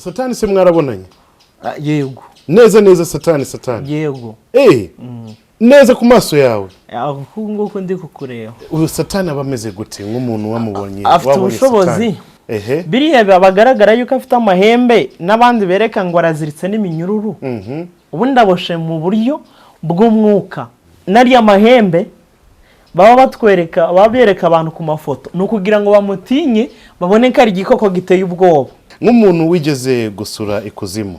Satani se mwarabonanye? Yego. Neza Satani. Yego. Neza ku maso yawe. Ahubwo ko ndi kukureba. Uyu Satani abameze gute nk'umuntu wamubonye? Afite ubushobozi. Biriya bagaragara yuko afite amahembe n'abandi bereka ngo araziritse n'iminyururu. Ubundi aboshe mu buryo bw'umwuka. Nari amahembe baba batwereka babereka abantu ku mafoto no kugira ngo bamutinye babone ko ari igikoko giteye ubwoba. Nk'umuntu wigeze gusura ikuzimu.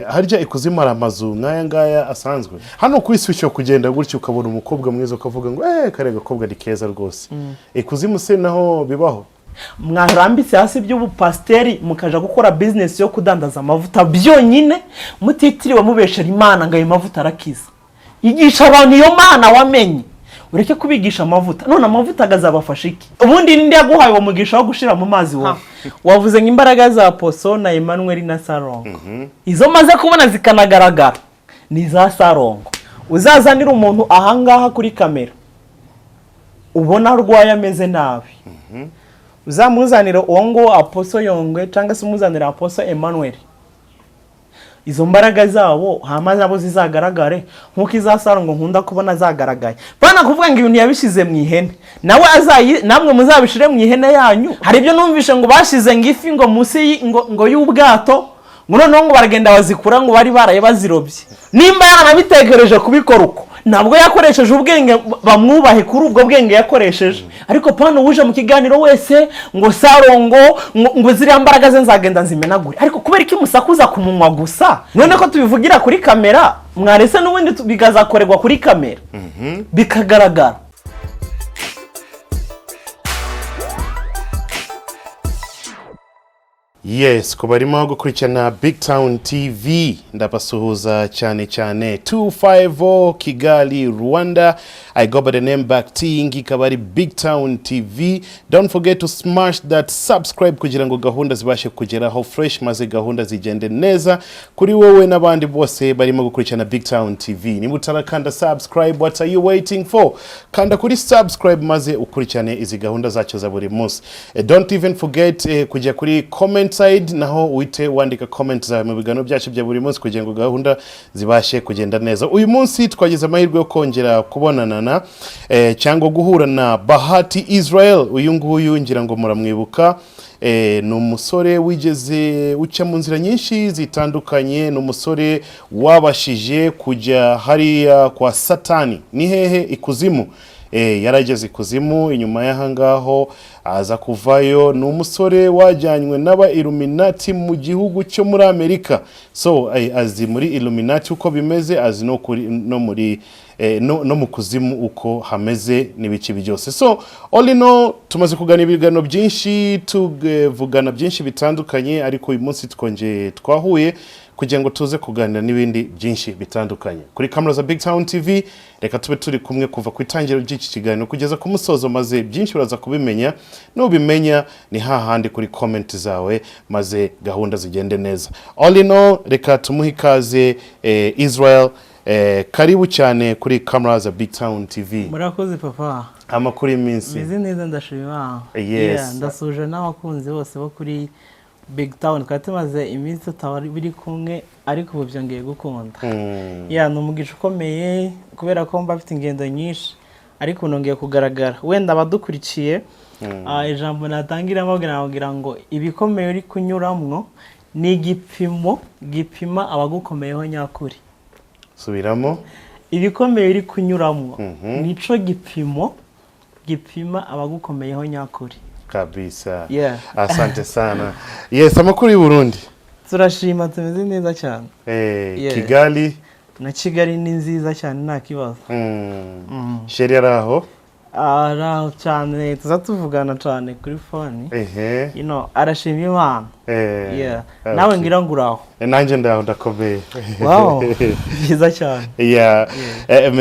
Harya ikuzimu ari amazu nk'aya ngaya asanzwe. Hano ku isi cyo kugenda gutyo ukabona umukobwa mwiza ukavuga ngo kare gakobwa ni keza rwose. Ikuzimu se naho bibaho? Mwarambitse hasi by'ubupasteri mukaja gukora business yo kudandaza amavuta byonyine mutitiriwe mubeshera Imana ngo ayo mavuta arakiza. Igisha abantu iyo Mana wamenye. Ureke kubigisha amavuta. None amavuta agazabafasha iki? Ubundi ninde yaguhaye uwo mugisha wo gushira mu mazi wowe? Wavuze nk'imbaraga za Apostle na Emmanuel na Salongo. Izo maze kubona zikanagaragara ni za Salongo. Uzazanira umuntu ahangaha kuri kamera. Ubona arwaye ameze nabi. Uzamuzanira uwo ngo Apostle Yongwe cyangwa se umuzanira Apostle Emmanuel. Izo mbaraga zabo hama zabo zizagaragare nkuko izasaro ngo nkunda kubona zagaragaye. Bana kuvuga ngo ibintu yabishize mu ihene. Nawe namwe muzabishire mu ihene yanyu. Hari ibyo numvishe ngo bashize ngifi ngo musi ngo y'ubwato ngo noneho ngo baragenda bazikura ngo bari baraye bazirobye. Nimba yaranabitekereje kubikora uko ntabwo yakoresheje ubwenge bamwubahe kuri ubwo bwenge yakoresheje. Ariko pano uje mu kiganiro wese ngo Salongo ngo ziriya mbaraga ze nzagenda nzimenagure. Ariko kubera iki musakuza kumunwa gusa none ko tubivugira kuri kamera mwarese n'ubundi bigazakorerwa kuri kamera bikagaragara. Yes, kubarimo gukurikirana BigTown TV ndabasuhuza cyane 250 Kigali Rwanda. I go by the name Baktingi kabari BigTown TV. Don't forget to smash that subscribe kugira ngo gahunda zibashe kugeraho fresh maze gahunda zigende neza kuri wowe n'abandi bose barimo gukurikirana BigTown TV. Niba utarakanda subscribe, what are you waiting for? Kanda kuri subscribe maze ukurikirane izi gahunda zacu za buri munsi. Don't even forget kujya kuri comment side naho uite wandika comment za mu bigano byacu bya buri munsi kugira ngo gahunda zibashe kugenda neza. Uyu munsi twagize amahirwe yo kongera kubonana cyangwa guhura na Bahati Israel. Uyu nguyu ngira ngo muramwibuka. Ni umusore wigeze uca mu nzira nyinshi zitandukanye. Ni umusore wabashije kujya hariya kwa Satani. Ni hehe? Ikuzimu. Yarageze ikuzimu inyuma y'ahangaho aza kuvayo. Ni umusore wajyanywe n'aba Illuminati mu gihugu cyo muri Amerika. So azi muri Illuminati uko bimeze, azi no kuri no muri no mu kuzimu uko hameze n'ibiki byose. So all in all tumaze kugana ibigano byinshi, tuvugana byinshi bitandukanye, ariko uyu munsi twonje twahuye kugira ngo tuze kuganira n'ibindi byinshi bitandukanye. Kuri kamera za BigTown TV reka tube turi kumwe kuva ku itangiro ry'iki kiganiro kugeza ku musozo, maze byinshi uraza kubimenya. Nubimenya ni hahandi kuri comment zawe maze gahunda zigende neza. All in all reka tumuhe ikaze Israel. Karibu cyane kuri kamera za BigTown TV. Murakoze papa. Amakuru y'iminsi. Meze neza ndashima. Yes. Ndasuje n'abakunzi bose bo kuri BigTown twatumaze iminsi tutari biri kumwe ariko ubu byongeye gukunda. Numugisha ukomeye kubera ko mba afite ingendo nyinshi ariko nongeye kugaragara. Wenda abadukurikiye ijambo natangira mabwira ngo ibikomeye uri kunyuramwo ni igipimo gipima abagukomeyeho nyakuri. Subiramo. Ibikomeye uri kunyuramwo nico gipimo gipima abagukomeyeho nyakuri. Kabisa. Asante sana. Yes, amakuru y'u Burundi. Turashima tumeze neza cyane. Kigali. Na Kigali ni nziza cyane nta kibazo. Sheri araho? Araho cyane, tuzatuvugana cyane kuri phone. Arashima Imana. Nawe ngira ngo uraho. Nanjye ndaho ndakomeye. Wow. Byiza cyane.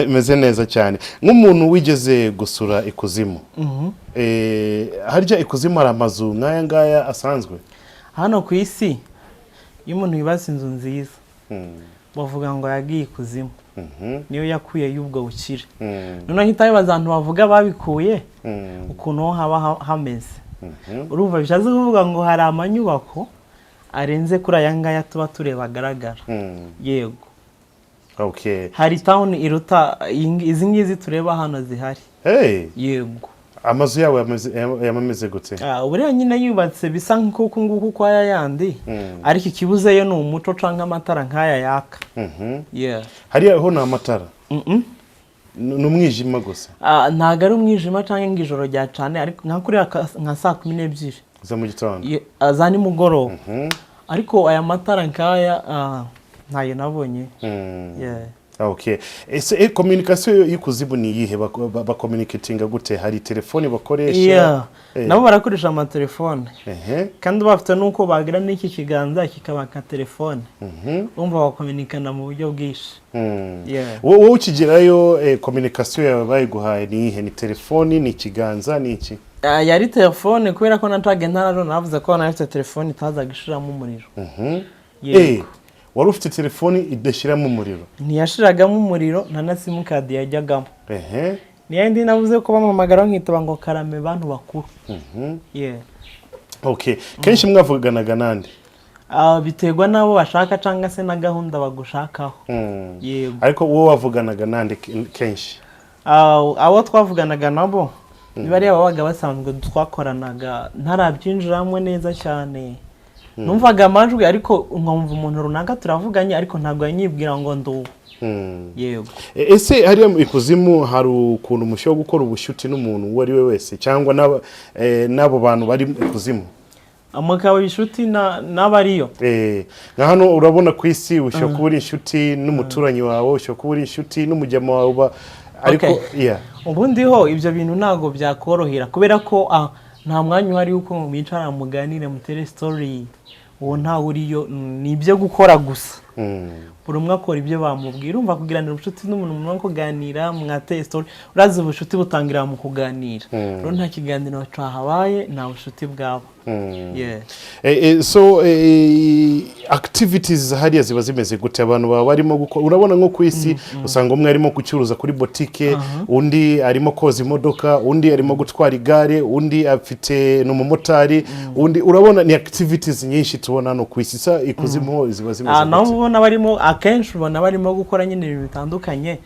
Meze neza cyane. Nk'umuntu wigeze gusura ikuzimu. Harya ikuzimu ari amazu nk'aya ngaya asanzwe? Hano ku isi iyo umuntu yibaza inzu nziza bavuga ngo yagiye ikuzimu. Niyo yakuye y'ubwo bukire. None nkitabibaza abantu bavuga babikuye ukuntu haba hameze. Urumva bishaze kuvuga ngo hari amanyubako arenze kuri aya ngaya tuba tureba agaragara. Yego. Okay. Hari town iruta izi ngizi tureba hano zihari. Hey. Yego. Amazu yawe yamameze gute? Buriya nyine yubatse bisa nk'uko nguko kwa yandi, ariko ikibuze yo ni umuco canka amatara nk'aya yaka. Yeah. Hariya ho na amatara? N'umwijima gusa? Ntago ari umwijima canke ngijoro rya cane, ariko nka kuri nka saa 12 za mu gitondo. Za ni mugoroba. Ariko aya matara nk'aya ntayo nabonye. Yeah. Okay. Ese communication y'ikuzimu ni yihe communicatinga gute? Hari telefone bakoresha? Yeah. Nabo barakoresha ama telefone. Kandi bafite nuko bagira n'iki kiganza kikaba ka telefone. Umva bakomunikana mu buryo bwishi. Yeah. Wowe ukigerayo communication yawe bayiguhaye ni yihe? Ni telefone, ni kiganza, ni iki? Yari telefone kubera ko natage ntararo navuze ko nafite telefone itaza gishiramo umuriro. Yeah. Wari ufite telefoni idashiramo umuriro? Ntiyashiragamo umuriro, nta na simukadi yajyagamo. Niyandi navuze ko bamamagara nkitaba ngo karame bantu bakuru. Yeah. Okay. Kenshi mwavuganaga nande? Biterwa nabo bashaka canga se na gahunda bagushakaho. Yego. Ariko wowe wavuganaga nande kenshi? Abo twavuganaga nabo bari ababaga basanzwe twakoranaga ntarabyinjiramwe neza cyane. Numvaga amajwi ariko nkumva umuntu runaka turavuganye ariko ntabwo yanyibwira ngo ndo. Yego. Ese hariya mu ikuzimu hari ukuntu musho gukora ubushuti n'umuntu uwo ari we wese cyangwa nabo bantu bari mu ikuzimu? Amakawa bishuti n'abariyo. Nka hano urabona ku isi usho kubura inshuti n'umuturanyi wawe, usho kubura inshuti n'umujyama wawe ariko yeah. Ubundi ho ibyo bintu ntago byakorohera kubera ko nta mwanya uhari uko mwicara muganire mutere story. Uwo nta uriyo ni ibyo gukora gusa. Buri umwe akora ibyo bamubwira, umva kugiranira ubushuti n'umuntu mwe kuganira mwate story. Urazi ubushuti butangira mu kuganira. Rero nta kiganiro cyahabaye nta bushuti bwabo. Yeah. So activities hariya ziba zimeze gute? Abantu baba barimo gukora, urabona nko ku isi usanga umwe arimo gucuruza kuri boutique, undi arimo koza imodoka, undi arimo gutwara igare, undi afite n'umumotari, undi urabona ni activities nyinshi tubona no ku isi. Sa ikuzimu ziba zimeze gute? Nabo ubona barimo akenshi ubona barimo gukora nyine ibintu bitandukanye.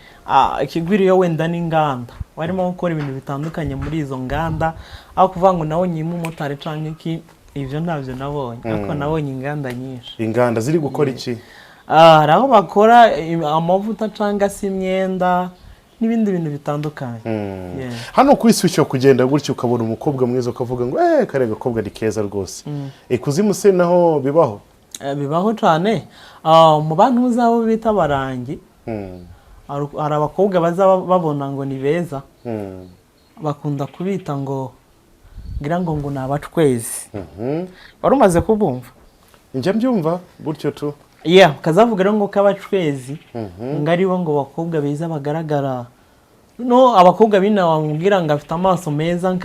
Ikigwiriyo wenda n'inganda barimo gukora ibintu bitandukanye muri izo nganda, aho kuvuga ngo nawo nyima umumotari canke iki ivyo ntavyo nabonye. Ariko nabonye inganda nyinshi. Inganda ziri gukora iki? Aho bakora amavuta canga si imyenda n'ibindi bintu bitandukanye. Hano ku isi cyo kugenda gutyo ukabona umukobwa mwiza ukavuga ngo kare gakobwa ni keza rwose. Ikuzimu se naho bibaho? Bibaho cyane. Mu bantu uzabo bita barangi. Ari abakobwa bazaba babona ngo ni beza. Bakunda kubita ngo ngira ngo nabacwezi. Barumaze kubumva? Njya mbyumva gutyo tu. Yeah, kazavuga rero ngo kabacwezi. Ngaribo ngo bakobwa beza bagaragara. No abakobwa bina wamubwira ngo afite amaso meza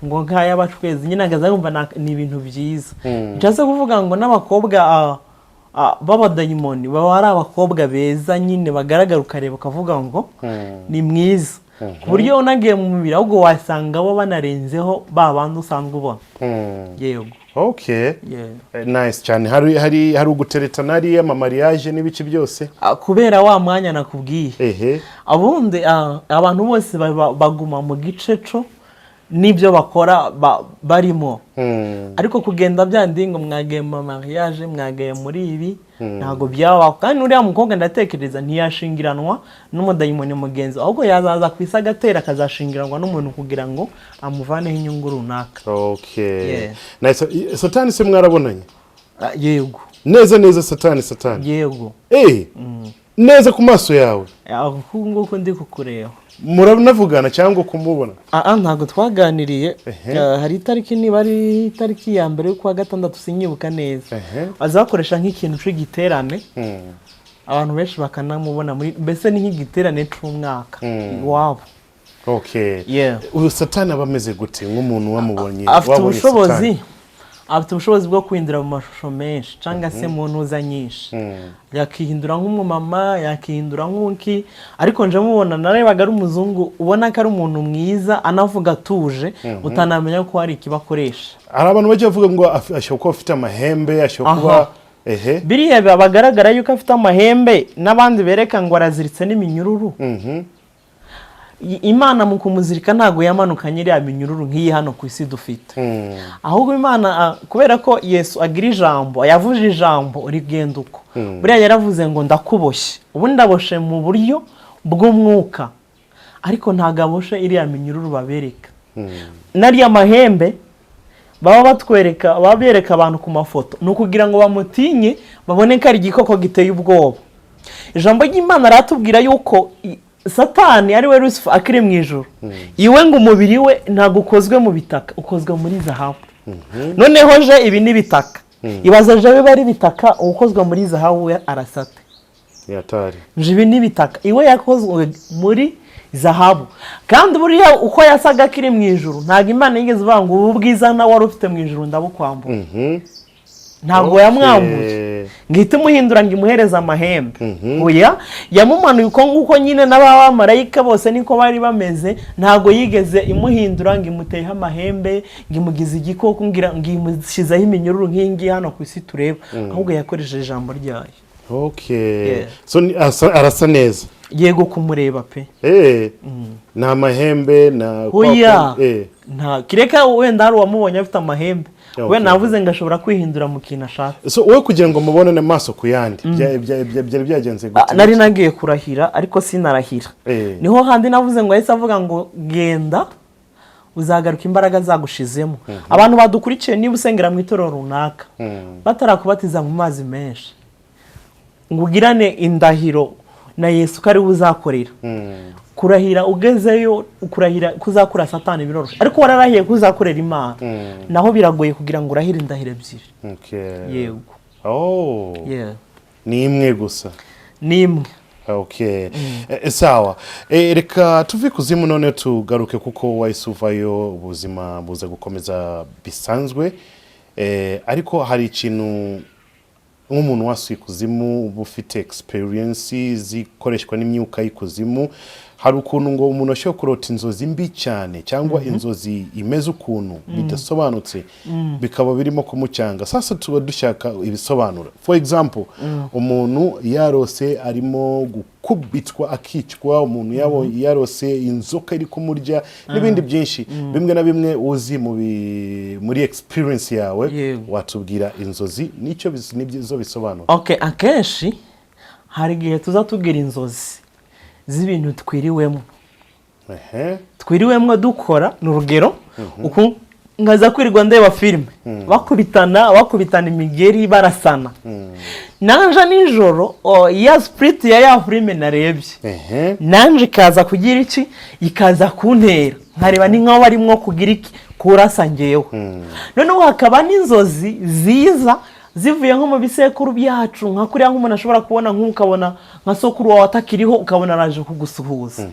ngo nkaya bacwezi nyine ngazayumva ni ibintu byiza. Njaze kuvuga ngo n'abakobwa baba dayimoni baba ari abakobwa beza nyine bagaragara ukareba ukavuga ngo ni mwiza. Ku buryo unagiye mu mubiri ahubwo wasanga bo banarenzeho babandi usanzwe ubona. Yego. Okay. Yeah. Nice cyane. Hari uguteretana ari mariage n'ibiki byose? Kubera wa mwanya nakubwiye. Abundi abantu bose baguma mu giceco nibyo bakora barimo. Ariko kugenda byandi ngo mwageye mu mariage mwageye muri ibi ntago byaba. Kandi uriya mukobwa ndatekereza ntiyashingiranwa n'umudayimoni mugenzi, ahubwo yazaza kwisa gatera kazashingiranwa n'umuntu kugira ngo amuvaneho inyungu runaka. Okay. Yeah. Nice. Satani se mwarabonanye? Yego. Neza Satani. Yego. Neza ku maso yawe? Nguko ndi kukureba. Muravugana cyangwa kumubona? Ntago twaganiriye. Hari itariki niba ari itariki ya mbere kwa gatandatu sinyibuka neza. Azakoresha nk'ikintu c'igiterane. Abantu benshi bakanamubona muri mbese ni nk'igiterane c'umwaka wabo. Okay. Yeah. Uyu Satani abameze gute nk'umuntu wamubonye? Afite ubushobozi. afite ubushobozi bwo kwindira mu mashusho menshi cyangwa se mu ntuza nyinshi yakihindura nk'umumama yakihindura nk'uki ariko nje mubona narebaga ari umuzungu ubona ko ari umuntu mwiza anavuga atuje utanamenya ko hari ikibakoresha. Hari abantu bajya bavuga ngo ashobora kuba afite amahembe ashobora kuba biriya bagaragara yuko afite amahembe n'abandi bereka ngo araziritse n'iminyururu. Imana mu kumuzirika ntago yamanukanye iriya minyururu nk'iyi hano ku isi dufite. Ahubwo Imana kubera ko Yesu agira ijambo yavuje ijambo rigenda uko buriya yaravuze ngo ndakuboshye ubu ndaboshe mu buryo bw'umwuka ariko ntago aboshe iriya minyururu babereka. Nariya mahembe baba batwereka babereka abantu ku mafoto no kugira ngo bamutinye babone ko ari igikoko giteye ubwoba. Ijambo ry'Imana ratubwira yuko Satani ari we Lucifer akiri mu ijuru iwe ngo umubiri we ntago ukozwe mu bitaka ukozwe muri zahabu. Noneho je ibi ni bitaka ibaza je bari bitaka ukozwe muri zahabu arasate yatari je ibi ni bitaka iwe yakozwe muri zahabu kandi buriya uko yasaga akiri mu ijuru ntago Imana yigeze banga ubu bwiza na wari ufite mu ijuru ndabukwambura ntago yamwambuye ngite muhindura ngo imuhereza amahembe. Oya yamumanuye uko nguko nyine n'abamarayika bose niko bari bameze ntago yigeze imuhindura ngo imuteyeho amahembe ngo imugize igikoko ngira ngo imushizeho iminyururu nk'ingi hano ku isi tureba ahubwo yakoresheje ijambo ryayo. So arasa neza yego kumureba pe nta mahembe na nta kireka wenda hari uwamubonye afite amahembe we navuze ngo ashobora kwihindura mu kintu ashaka. So wowe kugira ngo mubone amaso ku yandi byari byagenze gute? Nari nagiye kurahira ariko sinarahira niho handi navuze ngo yahise avuga ngo genda uzagaruka imbaraga zagushizemo. Abantu badukurikiye niba usengera mu itorero runaka batarakubatiza mu mazi menshi ngo ugirane indahiro na Yesu kari uzakorera kurahira ugezeyo ukurahira kuzakura Satani biroroshe ariko wararahiye kuzakorera Imana naho biragoye kugira ngo urahire indahire ebyiri. Yego ni imwe gusa ni imwe. Sawa reka tuve kuzimu none tugaruke kuko wayisuvayo ubuzima buza gukomeza bisanzwe ariko hari ikintu nk'umuntu wasuye ikuzimu uba ufite experience zikoreshwa n'imyuka y'ikuzimu hari ukuntu ngo umuntu ashobora kurota inzozi mbi cyane cyangwa inzozi imeze ukuntu bidasobanutse bikaba birimo kumucyanga. Sasa tuba dushaka ibisobanura. For example umuntu yarose arimo gukubitwa akicwa umuntu yarose inzoka iri kumurya n'ibindi byinshi bimwe na bimwe uzi muri experience yawe watubwira inzozi nicyo nibyo bisobanura. Akenshi hari igihe tuzatubwira inzozi z'ibintu twiriwemo dukora n'urugero uko ngaza kwirirwa ndeba filime bakubitana imigeri barasana nanje nijoro ya spirit ya filime narebye nanje kaza kugira iki ikaza kuntera nkareba ni nkaho barimo kugira iki kurasa ngewe noneho hakaba n'inzozi ziza zivuye nko mu bisekuru byacu nka kuriya nk'umuntu ashobora kubona nk'ukabona nka sokuru wawe atakiriho ukabona araje kugusuhuza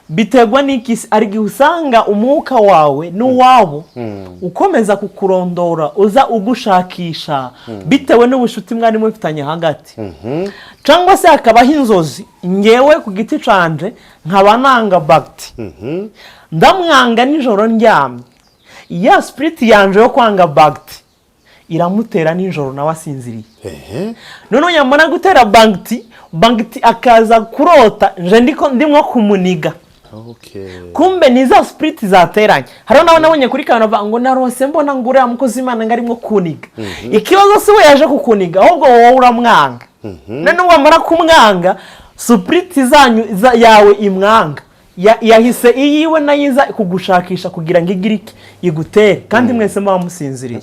bitegwa n'iki ari gihe usanga umwuka wawe n'uwabo ukomeza kukurondora uza ugushakisha bitewe n'ubushuti mwari mufitanye hagati cyangwa se hakabaho inzozi ngewe ku giti canje nkaba nanga bagti ndamwanga nijoro ndyamye ya spirit yanje yo kwanga bagti iramutera nijoro nawe asinziriye none yamara gutera bagti akaza kurota nje ndimo kumuniga kumbe niza spirit zateranye haro nawe nabonye kuri kanava ngo narose mbona ngo uriya mukozi Imana ngarimo kuniga ikibazo si we yaje kukuniga ahubwo wowe uramwanga none wamara kumwanga spirit zanyu yawe imwanga yahise iyiwe nayiza kugushakisha kugira ngo igirike igutere kandi mwese musinziriye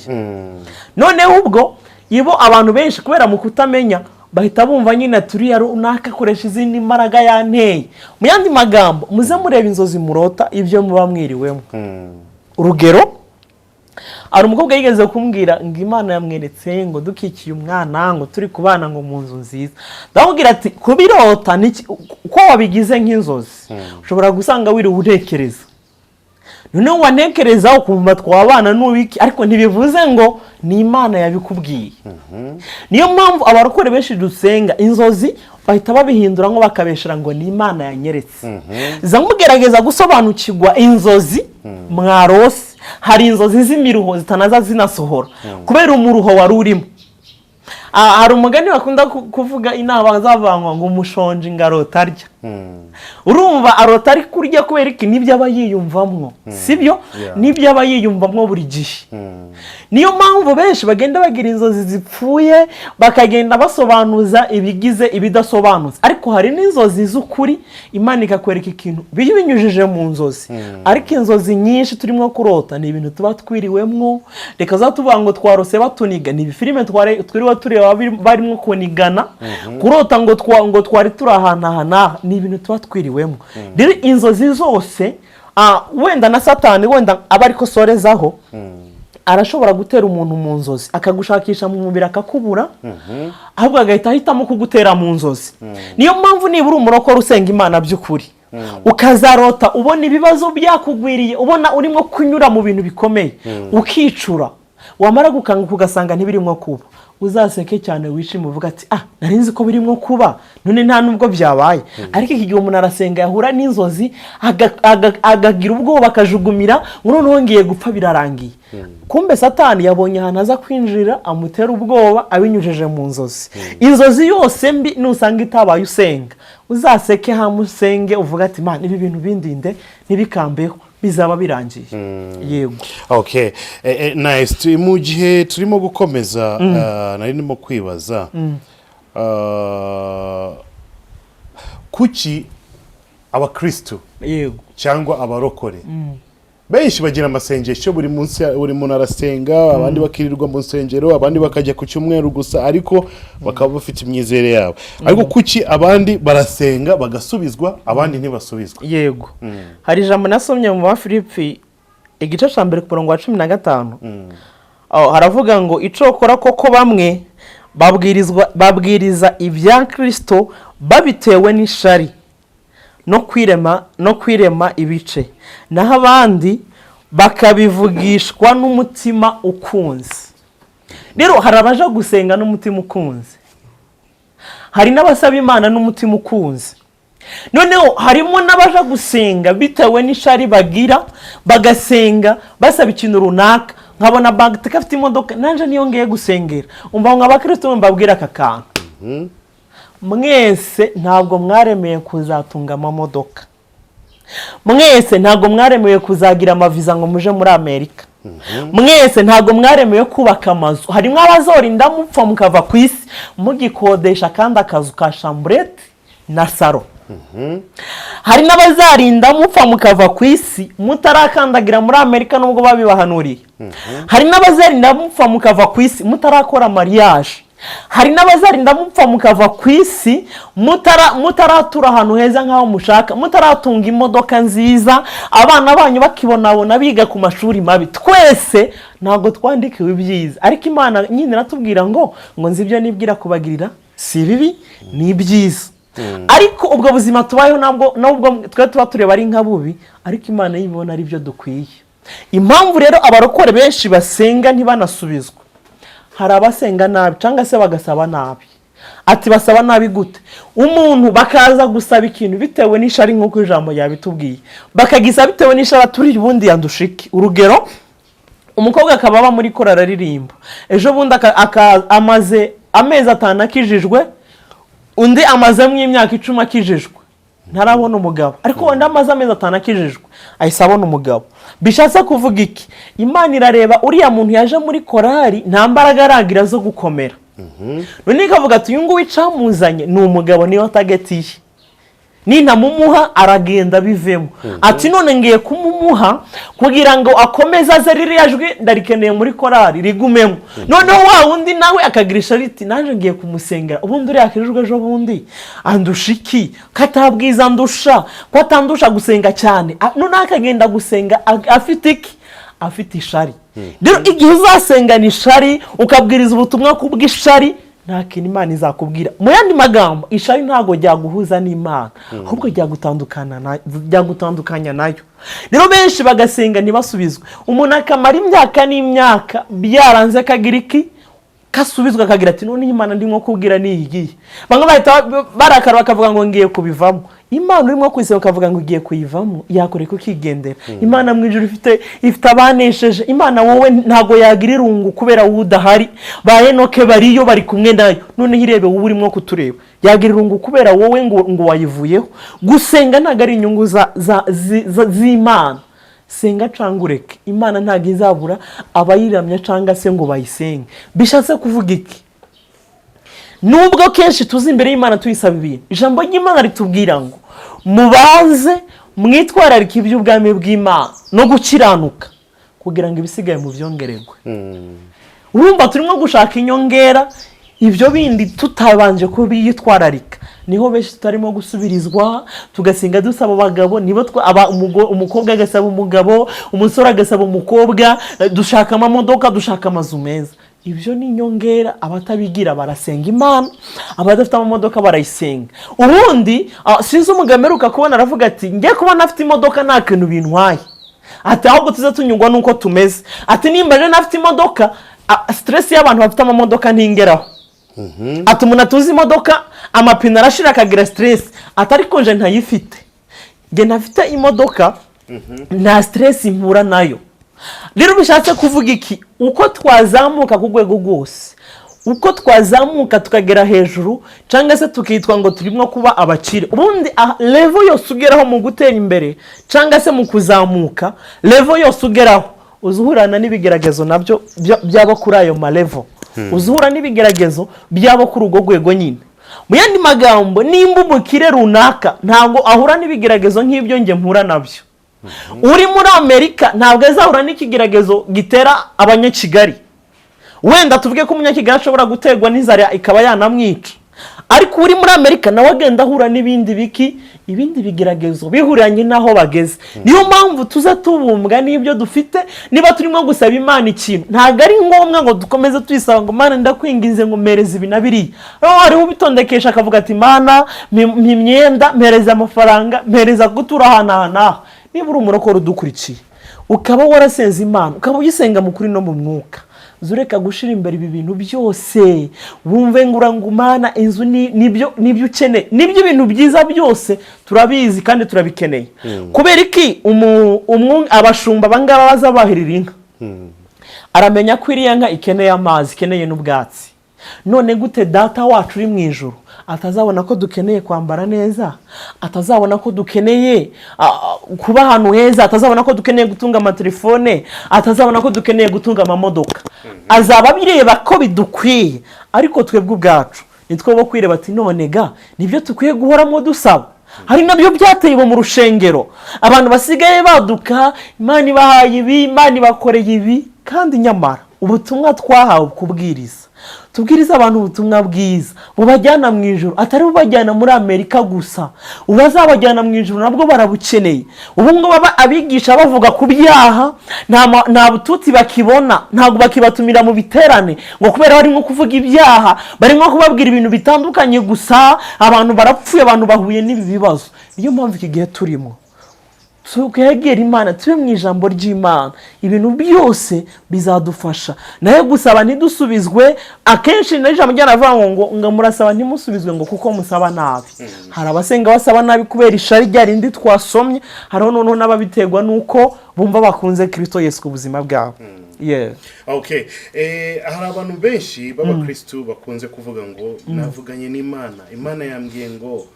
none ubwo ibo abantu benshi kubera mu kutamenya bahita bumva nyine turiya runaka akoresha izindi mbaraga yanteye mu yandi magambo muze mureba inzozi murota ibyo muba mwiriwemo urugero ari umukobwa yigeze kumbwira ngo Imana yamweretse ngo dukikiye umwana ngo turi kubana ngo mu nzu nziza ndamubwira ati kubirota uko wabigize nk'inzozi ushobora gusanga wiri urekereza noneho wanekerezaho ukumva twabana n'ubiki ariko ntibivuze ngo ni Imana yabikubwiye. Niyo mpamvu abarokore benshi dusenga inzozi bahita babihindura ngo bakabeshera ngo ni Imana yanyeretse. Zamugerageza gusobanukirwa inzozi mwarose. Hari inzozi z'imiruho zitanaza zinasohora kubera umuruho wari urimo. Hari umugani bakunda kuvuga inama zavangwa ngo umushonje ngarota arya. Urumva arota ari kurya kubera iki nibyo aba yiyumvamwo, sibyo? Nibyo aba yiyumvamwo buri gihe. Niyo mpamvu benshi bagenda bagira inzozi zipfuye bakagenda basobanuza ibigize ibidasobanutse, ariko hari n'inzozi z'ukuri Imana ikakwereka ikintu binyujije mu nzozi. Ariko inzozi nyinshi turimo kurota ni ibintu tuba twiriwemwo, reka zatuvuga ngo twarose batuniga, ni ibifilime twiriwe tureba barimo kunigana, kurota ngo twari turahana ni ibintu tuba twiriwemwo. Rero inzozi zose wenda na Satani wenda aba ariko sorezaho arashobora gutera umuntu mu nzozi akagushakisha mu mubiri akakubura, ahubwo agahita ahitamo kugutera mu nzozi. Niyo mpamvu nibura umurokore usenga Imana by'ukuri ukazarota ubona ibibazo byakugwiriye, ubona urimo kunyura mu bintu bikomeye ukicura, wamara gukanguka ugasanga ntibirimo kuba, uzaseke cyane wishime uvuga ati narinzi ko birimo kuba none nta nubwo byabaye. Ariko iki gihe umuntu arasenga yahura n'inzozi agagira ubwoba akajugumira noneho ngiye gupfa birarangiye. Kumbe Satani yabonye ahantu aza kwinjira amutera ubwoba abinyujije mu nzozi. Inzozi yose mbi nusanga itabaye usenga uzaseke hamusenge uvuga ati Imana ibi bintu bindinde nibikambeho bizaba birangiye. Yego. Okay. Nice. Mu gihe turimo gukomeza nari ndimo kwibaza kuki abakristo yego cyangwa abarokore benshi bagira amasengesho buri munsi, buri muntu arasenga, abandi bakirirwa mu nsengero, abandi bakajya ku cyumweru gusa, ariko bakaba bafite imyizere yabo. Ariko kuki abandi barasenga bagasubizwa abandi ntibasubizwa? Yego. Hari ijambo nasomye mu Bafilipi igice cya mbere ku murongo wa 15 haravuga ngo icokora koko bamwe babwiriza ibya Kristo babitewe n'ishari no kwirema ibice, naho abandi bakabivugishwa n'umutima ukunze. Rero hari abaje gusenga n'umutima ukunze, hari n'abasaba Imana n'umutima ukunze, noneho harimo n'abaje gusenga bitewe n'ishari bagira, bagasenga basaba ikintu runaka. Nkabona bagite afite imodoka nanje niyo ngeye gusengera, umva ngo abakristo mbabwira aka kantu, mwese ntabwo mwaremeye kuzatunga amamodoka, mwese ntabwo mwaremeye kuzagira amaviza ngo muje muri Amerika, mwese ntabwo mwaremeye kubaka amazu. Harimo abazorinda mupfa mukava ku isi mugikodesha kandi akazu ka chambrette na saro. Hari n'abazarinda mupfa mukava ku isi mutarakandagira muri Amerika nubwo babibahanuriye. Hari n'abazarinda mupfa mukava ku isi mutarakora mariage. Hari n'abazarinda mupfa mukava ku isi mutaratura ahantu heza nk'aho mushaka, mutaratunga imodoka nziza, abana banyu bakibonabona biga ku mashuri mabi. Twese ntabwo twandikiwe ibyiza, ariko Imana nyine iratubwira ngo nzi ibyo nibwira kubagirira si bibi ni byiza. Ariko ubwo buzima tubayeho nabwo twe tuba tureba ari nka bubi, ariko Imana yibona ari byo dukwiye. Impamvu rero abarokore benshi basenga ntibanasubizwa, hari abasenga nabi cyangwa se bagasaba nabi. Ati basaba nabi gute? Umuntu bakaza gusaba ikintu bitewe n'ishari nk'uko ijambo yabitubwiye, bakagisa bitewe n'ishari turi bundi yandushiki. Urugero, umukobwa akaba muri korari aririmba, ejo bundi amaze amezi 5 akijijwe, undi amazemo imyaka 10 akijijwe, ntarabona umugabo, ariko wenda amaze amezi 5 akijijwe ahise abona umugabo. Bishatse kuvuga iki? Imana irareba uriya muntu yaje muri korari nta mbaraga aragira zo gukomera, none ikavuga ati uyu nguyu icamuzanye ni umugabo, niyo tagetiye, ninamumuha aragenda bivemo. Ati none ngiye kumumuha kugira ngo akomeze aze ririya jwi ndarikeneye muri korari rigumemo. Noneho wa wundi nawe akagirisha riti naje ngiye kumusengera, ubundi uri yakijijwe ejo bundi andushiki katabwiza ndusha ko atandusha gusenga cyane, none akagenda gusenga afite iki? Afite ishari. Rero igihe uzasenga ni ishari ukabwiriza ubutumwa kubw'ishari nta kintu Imana izakubwira. Mu yandi magambo ishari ntago ryaguhuza n'Imana, ahubwo ryagutandukanya nayo. Rero benshi bagasenga ntibasubizwe. Umuntu akamara imyaka n'imyaka byaranze kagira iki kasubizwa akagira ati none Imana ndimo kubwira ni igiye. Bamwe bahita barakara bakavuga ngo ngiye kubivamo. Imana urimo kwise ukavuga ngo ugiye kuyivamo yakoreka ukigendera. Imana mu ijuru ifite abanesheje. Imana wowe ntago yagira irungu kubera udahari. Ba Enoke bariyo bari kumwe nayo. None hirebe wowe urimo kutureba. Yagira irungu kubera wowe ngo wayivuyeho. Gusenga ntago ari inyungu z'Imana. Senga cangureke. Imana ntago izabura abayiramya canga se ngo bayisenge. Bishatse kuvuga iki? Nubwo kenshi tuzi imbere y'Imana tuyisaba ibintu, ijambo ry'Imana ritubwira ngo mubanze mwitwararike iby'ubwami bw'Imana no gukiranuka kugira ngo ibisigaye mu byongererwe. Urumva turimo gushaka inyongera, ibyo bindi tutabanje kubiyitwararika niho benshi tutarimo gusubirizwa, tugasenga dusaba abagabo, nibo umukobwa agasaba umugabo, umusore agasaba umukobwa, dushaka amamodoka, dushaka amazu meza. Ibyo ni inyongera, abatabigira barasenga Imana, abadafite amamodoka barayisenga. Ubundi sinzi umugameruka kubona aravuga ati ngiye kubona afite imodoka nta kintu bintwaye, ati ahubwo tuze tunyungwa nuko tumeze, ati nimba je nafite imodoka stress y'abantu bafite amamodoka ntingeraho. Ati umuntu atuzi imodoka amapine arashira akagira stress, atari konje ntayifite, nge nafite imodoka nta stress impura nayo. Rero bishatse kuvuga iki? Uko twazamuka ku rwego rwose, uko twazamuka tukagera hejuru cyangwa se tukitwa ngo turimo kuba abakire, ubundi level yose ugeraho mu gutera imbere cyangwa se mu kuzamuka, level yose ugeraho uzuhurana n'ibigeragezo nabyo byabo kuri ayo ma level. Uzuhura n'ibigeragezo byabo kuri urwo rwego nyine. Mu yandi magambo nimba umukire runaka ntabwo ahura n'ibigeragezo nk'ibyo nge mpura nabyo. Uri muri Amerika ntabwo azahura n'ikigeragezo gitera abanyakigali. Wenda tuvuge ko umunyakigali ashobora guterwa n'inzara ikaba yanamwica, ariko uri muri Amerika nawe agenda ahura n'ibindi ibindi bigeragezo bihuriranye naho bageze. Niyo mpamvu tuza tubumbwa n'ibyo dufite. Niba turimo gusaba Imana ikintu ntabwo ari ngombwa ngo dukomeze tuyisaba ngo Mana ndakwinginze ngo mereza ibi na biriya. Hariho ubitondekesha akavuga ati Mana imyenda, mpereza amafaranga, mpereza gutura ahantu. Niba uri umurokore udukurikiye ukaba warasenze Imana, ukaba uyisenga mu kuri no mu mwuka, zureka gushira imbere ibi bintu byose, wumve ngurangumana inzu nibyo ukeneye, nibyo ibintu byiza byose turabizi kandi turabikeneye. Kubera iki abashumba bangaba bazabahirira inka, aramenya ko iriya nka ikeneye amazi, ikeneye n'ubwatsi. None gute data wacu uri mu ijuru atazabona ko dukeneye kwambara neza, atazabona ko dukeneye kuba ahantu heza, atazabona ko dukeneye gutunga amatelefone, atazabona ko dukeneye gutunga amamodoka? Azaba bireba ko bidukwiye, ariko twebwe ubwacu nitwo bo kwireba ati none ga nibyo tukwiye guhoramo dusaba. Hari nabyo byateye mu rushengero, abantu basigaye baduka, Imana ibahaye ibi, Imana ibakoreye ibi, kandi nyamara ubutumwa twahawe kubwiriza, tubwiriza abantu ubutumwa bwiza bubajyana mu ijuru, atari bubajyana muri Amerika gusa, ubazabajyana mu ijuru nabwo barabukeneye. Ubu ngo baba abigisha bavuga ku byaha, nta bututsi bakibona, ntabwo bakibatumira mu biterane ngo kubera barimo kuvuga ibyaha, barimo kubabwira ibintu bitandukanye gusa, abantu barapfuye, abantu bahuye n'ibi bibazo. Niyo mpamvu iki gihe turimo tukegera Imana, tube mu ijambo ry'Imana, ibintu byose bizadufasha. Naye gusaba ntidusubizwe, akenshi n'ijambo ry'Imana ngo murasaba ntimusubizwe ngo kuko musaba nabi. Hari abasenga basaba nabi kubera ishari ryarindi twasomye, hariho noneho n'ababiterwa nuko bumva bakunze Kristo Yesu ku buzima bwabo. Okay. Hari abantu benshi b'abakristo bakunze kuvuga ngo navuganye n'Imana, Imana yambwiye ngo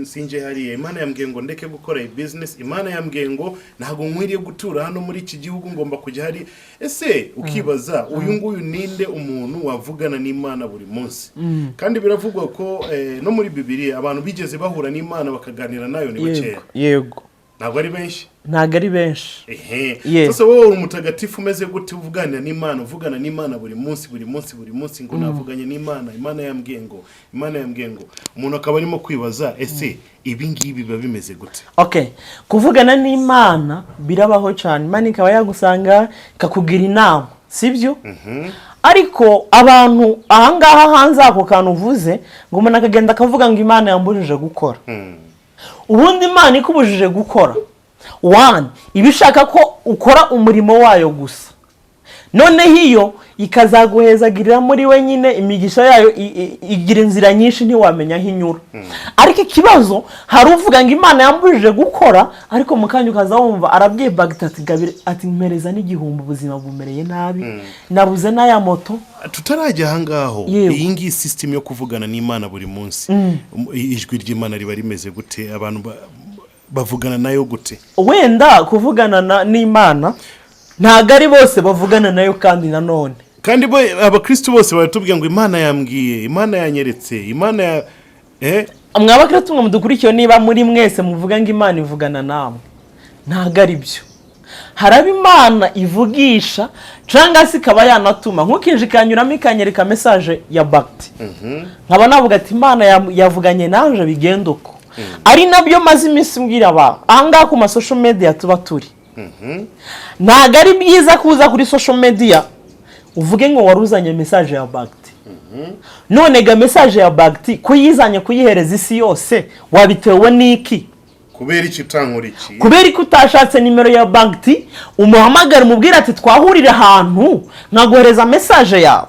sinje hariye, Imana yambwiye ngo ndeke gukora business, Imana yambwiye ngo ntago nkwiriye gutura hano muri iki gihugu, ngomba kujya hari. Ese ukibaza uyu nguyu ninde umuntu wavugana n'Imana buri munsi? Kandi biravugwa ko no muri Bibiliya abantu bigeze bahura n'Imana bakaganira nayo ni bakeya. Yego. Ntabwo ari benshi. Ntabwo ari benshi. Sasa wowe uri umutagatifu umeze gute uvugana n'Imana, uvugana n'Imana buri munsi ngo navuganye n'Imana, Imana yambwiye ngo, Imana yambwiye ngo. Umuntu akaba arimo kwibaza ese ibi ngibi biba bimeze gute? Okay, kuvugana n'Imana birabaho cyane. Imana ikaba yagusanga ikakugira inama, sibyo? ariko abantu ahangaha hanze ako kantu uvuze ngo umuntu akagenda akavuga ngo Imana yambujije gukora. Ubundi Imana ikubujije gukora, one ibishaka ko ukora umurimo wayo gusa, noneho iyo ikazaguhezagirira muri we nyine imigisha yayo igira inzira nyinshi ntiwamenya aho inyura. Ariko ikibazo hari uvuga ngo Imana yambujije gukora, ariko mu kanya ukaza wumva arabwiye bagitati gabire ati mpereza n'igihumbi ubuzima bumereye nabi, nabuze n'aya moto. Tutarajya ahangaho iyi ngiyi system yo kuvugana n'Imana buri munsi, ijwi ry'Imana riba rimeze gute, abantu bavugana nayo gute? Wenda kuvugana n'Imana ntago ari bose bavugana nayo, kandi nanone kandi abakristo bose baratubwira ngo Imana yambwiye, Imana yanyeretse, Imana ya mwabakristo mwe mudukurikiye niba muri mwese muvuga ngo Imana ivugana namwe, ntago ari byo. Haraba Imana ivugisha cyangwa se ikaba yanatuma, nk'ukinje ikanyuramo ikanyereka message ya bagiti, nkaba navuga ati Imana yavuganye naje bigenda uko. Ari nabyo maze iminsi mbwira abantu ahangaha ku social media tuba turi. Ntago ari byiza kuza kuri social media uvuge ngo waruzanye message ya bagiti, none ga message ya bagiti kuyizanye kuyihereza isi yose wabitewe n'iki? Kubera iki utankurikiye? Kubera iki utashatse nimero ya bagiti umuhamagara umubwira ati twahurira ahantu nkagohereza message yawe?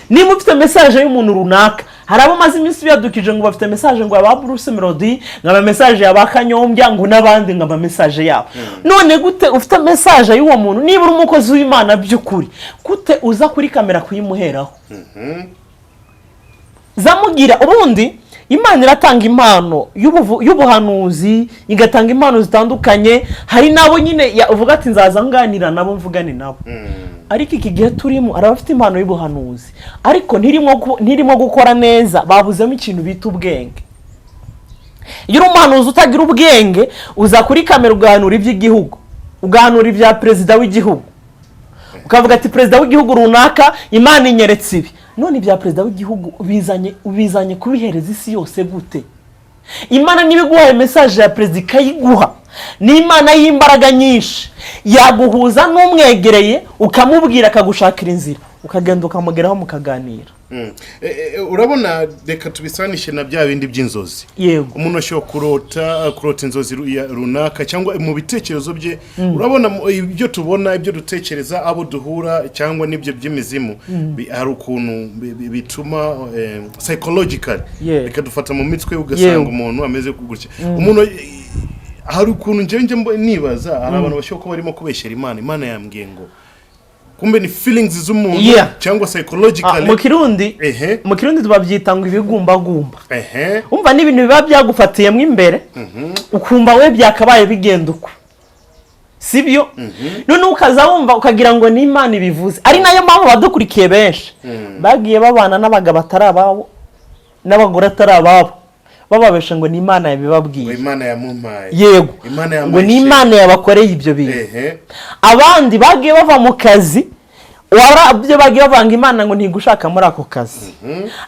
Niba ufite message y'umuntu runaka, hari abo maze iminsi byadukije ngo bafite message ngo aba Bruce Melody, ngaba message ya Kanyombya ngo n'abandi ngaba message yabo. None gute ufite message y'uwo muntu niba uri umukozi w'Imana by'ukuri, gute uza kuri kamera kuyimuheraho? Zamugira ubundi Imana iratanga impano y'ubuhanuzi, igatanga impano zitandukanye. Hari nabo nyine uvuga ati nzaza nganira nabo mvugane nabo. Ariko iki gihe turimo arabafite impano y'ubuhanuzi, ariko ntirimo gukora neza, babuzemo ikintu bita ubwenge. Iyo umuhanuzi utagira ubwenge uza kuri kamera ugahanura iby'igihugu, ugahanura ibya perezida w'igihugu, ukavuga ati perezida w'igihugu runaka Imana inyeretse ibi. None ibya perezida w'igihugu ubizanye kubihereza isi yose gute? Imana nibiguhaye message ya perezida ikayiguha, ni Imana y'imbaraga nyinshi, yaguhuza n'umwegereye ukamubwira akagushakira inzira, ukagenda ukamugeraho mukaganira. Urabona, reka tubisanishe na bya bindi by'inzozi. Yego, umuntu ashobora kurota inzozi runaka cyangwa mu bitekerezo bye. Urabona ibyo tubona, ibyo dutekereza, abo duhura cyangwa n'ibyo by'imizimu, hari ukuntu bituma psychological bikadufata mu mitwe, ugasanga umuntu ameze kugutya. Umuntu hari ukuntu nje nibaza, hari abantu bashobora ko barimo kubeshyera Imana yambwiye ngo kumbe ni feelings z'umuntu cyangwa psychologically. Mu Kirundi tubabyita ngo ibigumbagumba. Umva n'ibintu biba byagufatiyemo imbere, ukumva we byakabaye bigenda uko, sibyo? None ukaza wumva ukagira ngo ni Imana ibivuze. Ari nayo mpamvu badukurikiye benshi bagiye babana n'abagabo atari ababo n'abagore atari ababo, bababesha ngo ni Imana yabibabwiye, Imana yamumpaye. Yego, ngo ni Imana yabakoreye ibyo bintu. Abandi bagiye bava mu kazi, warabye bagiye bavanga Imana ngo ntigushaka muri ako kazi.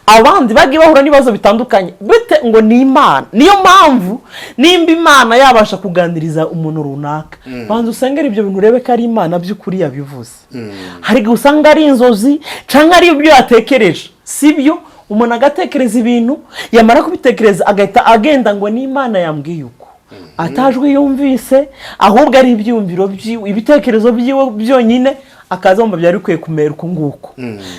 Abandi bagiye bahura n'ibibazo bitandukanye, bite ngo ni Imana. Niyo mpamvu nimba Imana yabasha kuganiriza umuntu runaka, banza usengera ibyo bintu urebe ko ari Imana by'ukuri yabivuze. Hari gusanga ari inzozi cyangwa ari ibyo yatekereje, sibyo? Umuntu agatekereza ibintu, yamara kubitekereza agahita agenda ngo ni Imana yambwiye uko, atajwe yumvise, ahubwo ari ibyumviro byiwe, ibitekerezo byiwe byonyine, akazomba byari kwiye kumera uko nguko.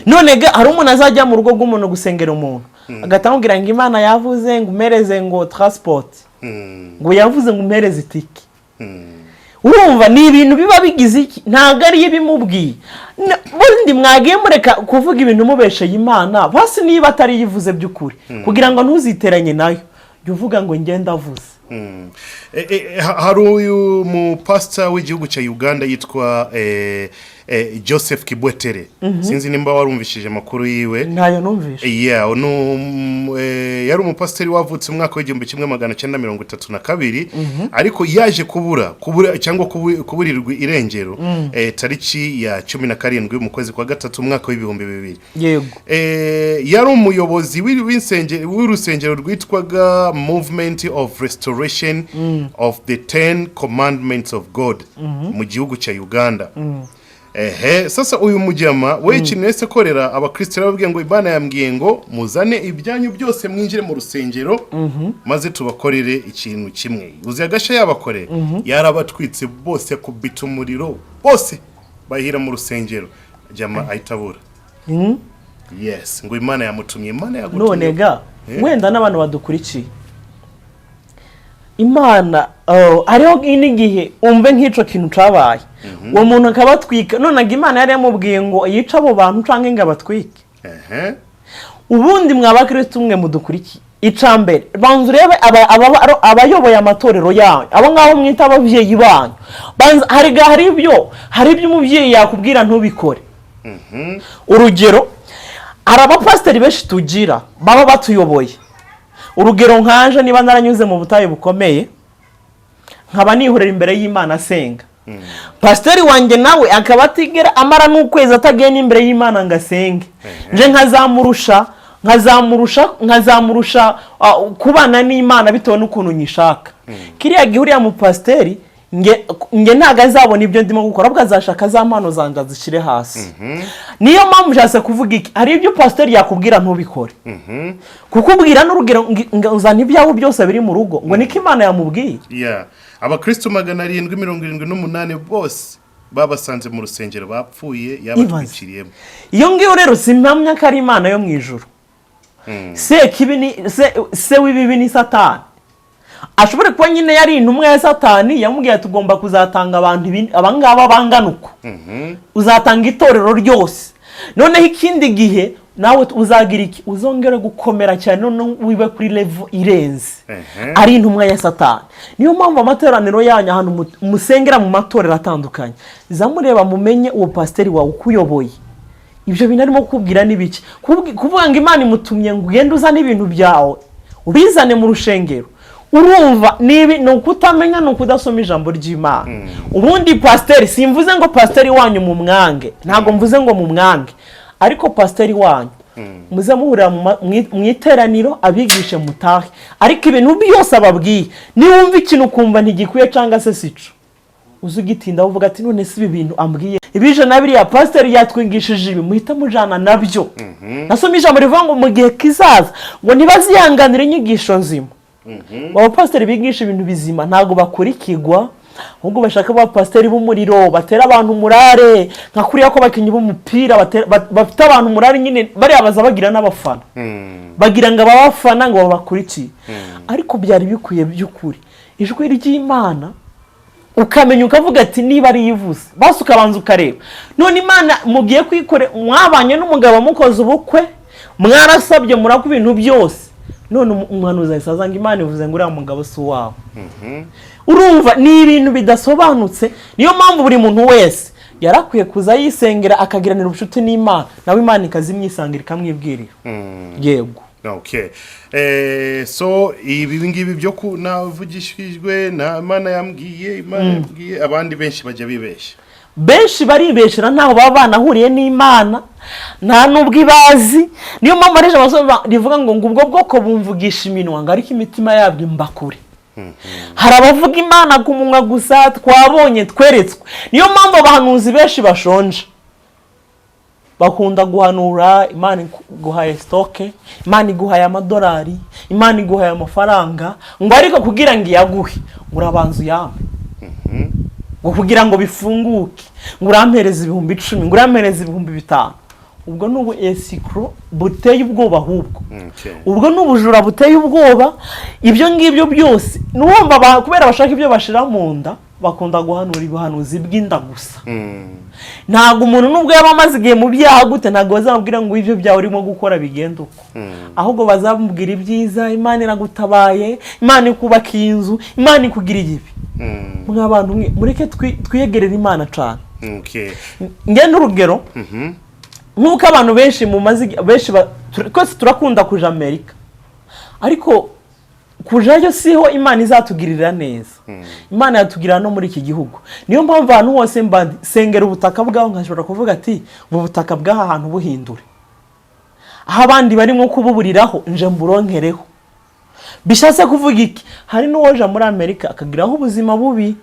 None hari umuntu azajya mu rugo rw'umuntu gusengera umuntu, agatamubwira ngo Imana yavuze ngo umereze ngo transport, ngo yavuze ngo umereze itiki. Urumva ni ibintu biba bigize iki? Ntago ari ibimubwiye. Bundi mwagiye mureka kuvuga ibintu mubesheye Imana, basi niba atari yivuze by'ukuri, kugira ngo ntuziteranye nayo, jya uvuga ngo ngenda avuze. Hari uyu mu pastor w'igihugu cya Uganda yitwa Joseph Kibwetere. Sinzi nimba warumvishije makuru yiwe. Ntayo numvishe. Yari umupasiteri wavutse mu mwaka w'igihumbi 1932, ariko yaje kubura cyangwa kuburirwa irengero tariki ya 17 mu kwezi kwa gatatu mu mwaka w'ibihumbi 2000. Yego. Yari umuyobozi w'urusengero rwitwaga Movement of Restoration of the 10 Commandments of God mu gihugu cya Uganda. Sasa uyu mujyama we ikintu wese korera abakristo babwiye ngo Imana yambwiye ngo muzane ibyanyu byose mwinjire mu rusengero maze tubakorere ikintu kimwe. Uzi agasha yabakore yarabatwitse bose kubita umuriro bose bahira mu rusengero jama ayitabura. Yes, ngo Imana yamutumye, Imana yagutumye. None ga wenda n'abantu badukurikiye Imana ariho inigihe umve nk'ico kintu cabaye uwo muntu akabatwika none ngo Imana yari yamubwiye ngo yica abo bantu canke ngo abatwike. Ubundi mwabakristo umwe mudukurikiye icambere banzu rebe abayoboye amatorero yawe abo ngaho mwita abavyeyi banyu hari ibyo umuvyeyi yakubwira ntubikore. Urugero arabapasteri benshi tugira baba batuyoboye. Urugero nkanje niba naranyuze mu butayu bukomeye nkaba nihorera imbere y'Imana asenga. Pasteri wanjye nawe akaba atigera amara n'ukwezi atagenda imbere y'Imana ngasenge. Nje nkazamurusha kubana n'Imana bitewe n'ukuntu nyishaka. Kiriya gihuriya mu pasteri nge ntago azabona ibyo ndimo gukora bwa azashaka za mpano zanje zishire hasi. Niyo mpamvu jase kuvuga iki hari ibyo pastor yakubwira ntubikore. Kukubwira n'urugero uzana ibyawo byose biri mu rugo ngo niko Imana yamubwiye. Abakristo 778 bose babasanze mu rusengero bapfuye yabatwikiriyemo. Iyo ngiyo rero simpamya ko ari Imana yo mu ijuru. Se w'ibibi ni Satani. Ashobore kuba nyine yari intumwa ya Satani yamubwiye tugomba kuzatanga abantu abangaba banganuko. Uzatanga itorero ryose. Noneho ikindi gihe nawe uzagira iki uzongera gukomera cyane none wibe kuri level irenze. Ari intumwa ya Satani. Niyo mpamvu amateraniro yanyu ahantu musengera mu matorero atandukanye zamureba mumenye uwo pasteri wawe ukuyoboye. Ibyo binarimo kubwira nibiki kuvuga ngo Imana imutumye ngo ugende uzane ibintu byawe ubizane mu rushengero. Urumva nibi nukutamenya nukudasoma ijambo ry'Imana. Ubundi pasteri simvuze ngo pasteri wanyu mu mwange ntago mvuze ngo mu mwange ariko pasteri wanyu muze muhurira mu iteraniro abigishe mutahe ariko ibintu byose ababwiye niwumva ikintu kumva ntigikuye canga se sico uzugitinda uvuga ati none si ibi bintu ambwiye ibije nabiri ya pasteri yatwingishije ibi muhita mujana nabyo. Nasoma ijambo rivuga ngo mu gihe kizaza ngo nibaziyanganira inyigisho nzima. Abo pasteri bigisha ibintu bizima ntago bakurikirwa ahubwo bashaka ba pasteri b'umuriro batera abantu murare nka kuriya ko bakinyi b'umupira bafite abantu murare nyine bari abaza bagira n'abafana bagira ngo abafana ngo babakurikiye ariko byari bikuye by'ukuri ijwi ry'Imana ukamenya ukavuga ati niba ari yivuze basi ukabanza ukareba none Imana mugiye kwikore mwabanye n'umugabo mukoze ubukwe mwarasabye murako ibintu byose none umuhanuzi ayisazanga Imana ivuze ngo uriya mugabo si wawe. Urumva ni ibintu bidasobanutse niyo mpamvu buri muntu wese yarakwiye kuza yisengera akagiranira ubucuti n'Imana nawe Imana ikazimyisangira ikamwibwirira. Yego. Okay. So ibi ngibi byo kunavugishijwe na Imana yambwiye abandi benshi bajya bibeshya. Benshi baribeshera ntaho baba banahuriye n'Imana nta nubwo ibazi niyo mpamvu areje abasoba rivuga ngo ubwo bwoko bumvugisha iminwa ngo ariko imitima yabwo imbakure. Hari abavuga Imana ku munwa gusa twabonye tweretswe niyo mpamvu abahanuzi benshi bashonje bakunda guhanura Imana guhaye stoke Imana guhaye amadolari Imana guhaye amafaranga ngo ariko kugira ngo iyaguhe urabanza uyame ngo kugira ngo bifunguke ngo urampereze 10,000 ngo urampereze 5,000 ubwo nubu esikro buteye ubwoba ahubwo. Ubwo nubujura buteye ubwoba ibyo ngibyo byose nuwumva kubera bashaka ibyo bashira mu nda bakunda guhanura ibuhanuzi bw'inda gusa. Ntago umuntu nubwo yaba amaze igihe mu byaha gute ntago bazamubwira ngo ibyo byawe urimo gukora bigenda uko ahubwo bazamubwira ibyiza Imana iragutabaye Imana ikubaka inzu Imana ikugira igibi. Mw'abantu mureke twiyegerera Imana cyane. Ngende urugero nkuko abantu benshi mu benshi twese turakunda kuja Amerika ariko kujayo siho Imana izatugirira neza. Imana yatugirira no muri iki gihugu niyo mpamvu abantu hose sengera ubutaka bwaho nkashobora kuvuga ati ubu butaka bw'aha hantu buhindure aho abandi barimo kububuriraho nje mburonkereho. Bishatse kuvuga iki hari n'uwoja muri Amerika akagiraho ubuzima bubi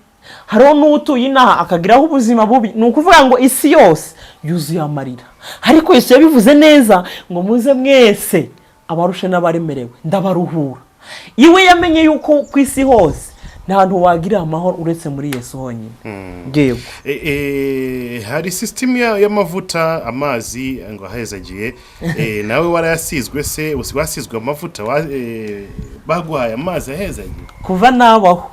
hariho n'utuye inaha akagiraho ubuzima bubi. Ni ukuvuga ngo isi yose yuzuye amarira, ariko Yesu yabivuze neza ngo muze mwese abarushe n'abaremerewe ndabaruhura. Iwe yamenye yuko ku isi hose nta hantu wagira amahoro uretse muri Yesu honyine. Yego. Hari system y'amavuta amazi ngo ahezagiye nawe warayasizwe se wasizwe amavuta baguhaye amazi ahezagiye kuva nabaho.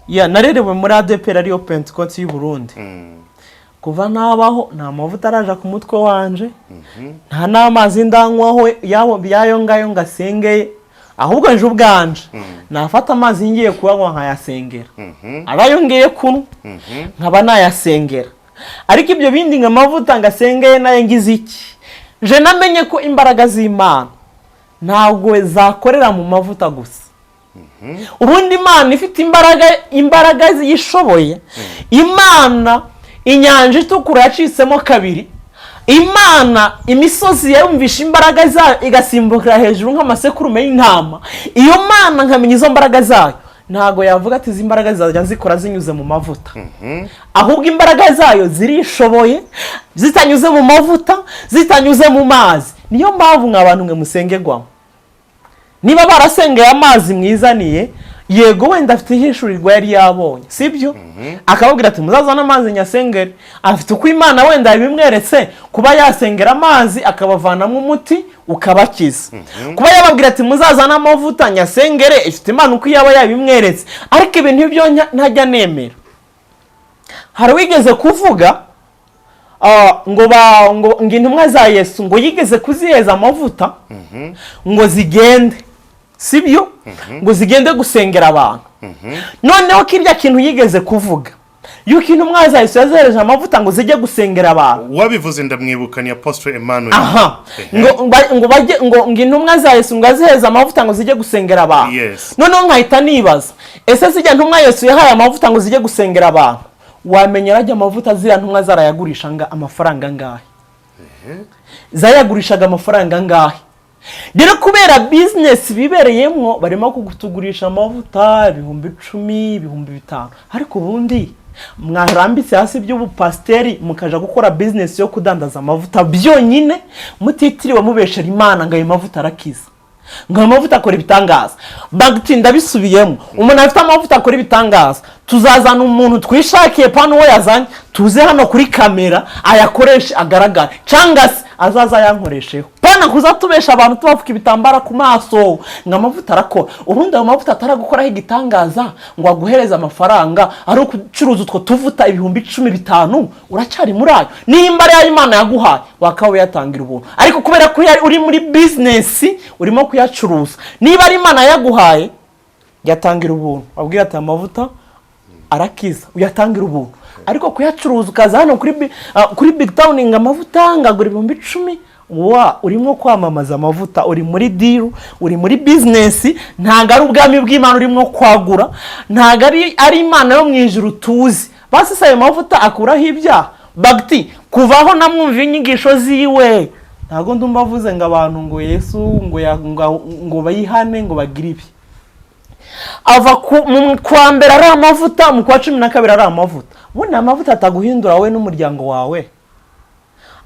Ya narerewe muri ADPR ariyo Pentecost y'u Burundi. Kuva nabaho nta mavuta araje ku mutwe wanje, nta n'amazi ndanywaho yayo ngayo ngasengeye, ahubwo nje ubwanje nafata amazi ngiye kunywa nkayasengera, abayo ngiye kunywa nkaba nayasengera. Ariko ibyo bindi nka mavuta ngasengeye nayo ngize iki? Je namenye ko imbaraga z'Imana ntabwo zakorera mu mavuta gusa. Ubundi Imana ifite imbaraga ziyishoboye. Imana inyanja itukura yacitsemo kabiri. Imana imisozi yumvisha imbaraga zayo igasimbukira hejuru nk'amasekurume y'intama. Iyo Mana nkamenya izo mbaraga zayo, ntago yavuga ati izi mbaraga zajya zikora zinyuze mu mavuta. Ahubwo imbaraga zayo zirishoboye, zitanyuze mu mavuta, zitanyuze mu mazi. Niyo mpamvu nk'abantu mwe musengerwamo. Niba barasengeye amazi mwizaniye, yego wenda afite hishurirwa yari yabonye, sibyo? Akababwira ati muzazana amazi nyasengere. Afite uko Imana wenda yabimweretse kuba yasengera amazi akabavanamo umuti ukabakiza. Kuba yababwira ati muzazana amavuta nyasengere, ifite Imana uko yaba yabimweretse. Ariko ibintu byo ntajya nemera. Hari wigeze kuvuga ngo intumwa za Yesu ngo yigeze kuziheza amavuta ngo zigende, sibyo? Ngo zigende gusengera abantu. Noneho kirya kintu yigeze kuvuga yuko intumwa za Yesu yazereje amavuta ngo zijye gusengera abantu. Wabivuze ndamwibuka ni Apostle Emmanuel. ngo intumwa za Yesu ngo aziheza amavuta ngo zijye gusengera abantu. Noneho nkahita nibaza, ese zijya ntumwa Yesu yahaye amavuta ngo zijye gusengera abantu, wamenya rajya amavuta ziriya ntumwa zarayagurisha amafaranga ngahe? Zayagurishaga amafaranga ngahe? Rero kubera business bibereyemo barimo kugutugurisha amavuta 10,000 15,000. Ariko ubundi mwarambitse hasi by'ubupasteri mukaja gukora business yo kudandaza amavuta byonyine, mutitiriwe mubeshera Imana ngo ayo mavuta arakiza, ngo amavuta akora ibitangaza. Bagti ndabisubiyemo, umuntu afite amavuta akora ibitangaza, tuzazana umuntu twishakiye pano we yazanye, tuze hano kuri kamera ayakoresha agaragara, cyangase azaza yankoresheho. Pana kuzatubesha abantu tubafuka ibitambara ku maso ngo amavuta arakora. Ubundi ayo mavuta ataragukoraho igitangaza ngo aguhereza amafaranga ari ukucuruza utwo tuvuta 10,000 uracyari muri ayo. Nimba ari Imana yaguhaye wakawe yatangira ubuntu, ariko kubera ko uri muri business urimo kuyacuruza, niba ari Imana yaguhaye yatangira ubuntu, abwira ati amavuta arakiza, uyatangira ubuntu. Ariko kuyacuruza ukaza hano kuri BigTown ngo amavuta ngagura 10,000, urimo kwamamaza amavuta, uri muri deal, uri muri business. Ntago ari ubwami bw'Imana urimo kwagura, ntago ari Imana yo mwijuru tuzi. Basi sayo mavuta akuraho ibyaha. Bagti kuvaho namwumva inyigisho ziwe, ntago ndumva avuze ngo abantu ngo Yesu ngo bayihane ngo bagire ibi. Ava kwa mbere ari amavuta, mu kwa 12 ari amavuta. Ubona amavuta ataguhindura we n'umuryango wawe.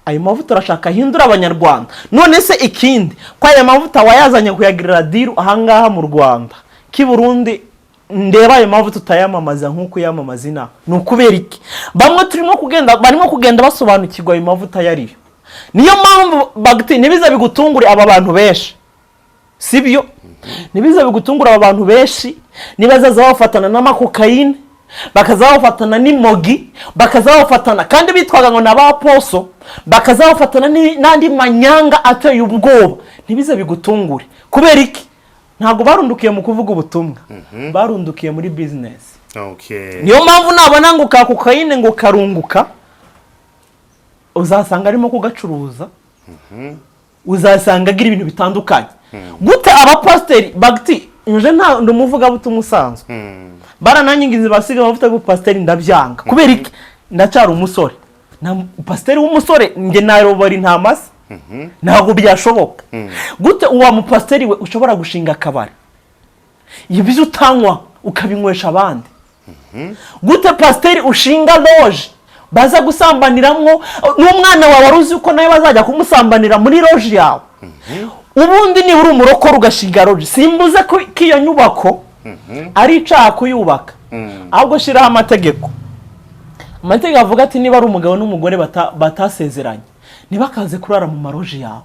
Ayo mavuta urashaka hindura abanyarwanda. None se ikindi kwa aya mavuta wayazanye kuyagirira diru ahangaha mu Rwanda ki Burundi, ndeba ayo mavuta utayamamaza nkuko yamamaza ina. Nukubera iki? Bamwe barimo kugenda basobanukirwa ayo mavuta yariyo. Niyo mpamvu Bagti nibiza bigutungure aba bantu benshi, sibyo? Nibiza bigutungura aba bantu benshi, nibazaza bafatana n'amakokayine, bakazabafatana n'imogi, bakazabafatana kandi bitwaga ngo nabaposo, bakazabafatana n'andi manyanga ateye ubwoba. Ntibize bigutungure. Kubera iki? Ntago barundukiye mu kuvuga ubutumwa, barundukiye muri business. Niyo mpamvu nabona ngo kakokayine ngo karunguka, uzasanga arimo kugacuruza, uzasanga agira ibintu bitandukanye. Gute abapasteri Bagti nje nta ndumuvuga butumwa usanzwe, barananyingize basiga amavuta y'ubupasteri ndabyanga. Kubera iki? Ndacyari umusore. Na pasteri w'umusore nge narobari nta masi, ntago byashoboka. Gute uwa mupasteri we ushobora gushinga akabari, ibizo utanywa ukabinywesha abandi? gute pasiteri ushinga loje baza gusambaniramo n'umwana wawe wari uzi ko nawe bazajya kumusambanira muri loje yawe? Ubundi niba uri umurokore ugashinga loje, simbuze ko iyo nyubako ari icyaha kuyubaka, ahubwo shyiraho amategeko. Amategeko avuga ati niba ari umugabo n'umugore batasezeranye ntibakaze kurara mu maroji yawe.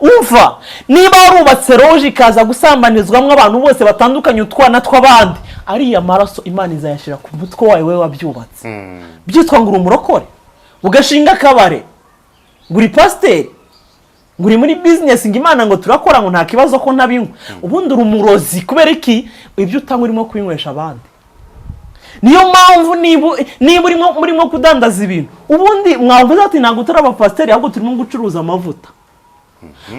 Umva, niba warubatse roji ikaza gusambanizwamo abantu bose batandukanye, utwana tw'abandi, ariya maraso Imana izayashyira ku mutwe wawe we wabyubatse. Byitwa ngo uri umurokore, ugashinga akabare, ngo uri pasiteri, ngo uri muri bizinesi, ngo Imana ngo turakora ngo nta kibazo ko ntabinywa. Ubundi uri umurozi, kubera iki? Ibyo utanga urimo kubinywesha abandi. Niyo mpamvu niba urimo kudandaza ibintu, ubundi mwavuze ati ntabwo turi abapasiteri ahubwo turimo gucuruza amavuta.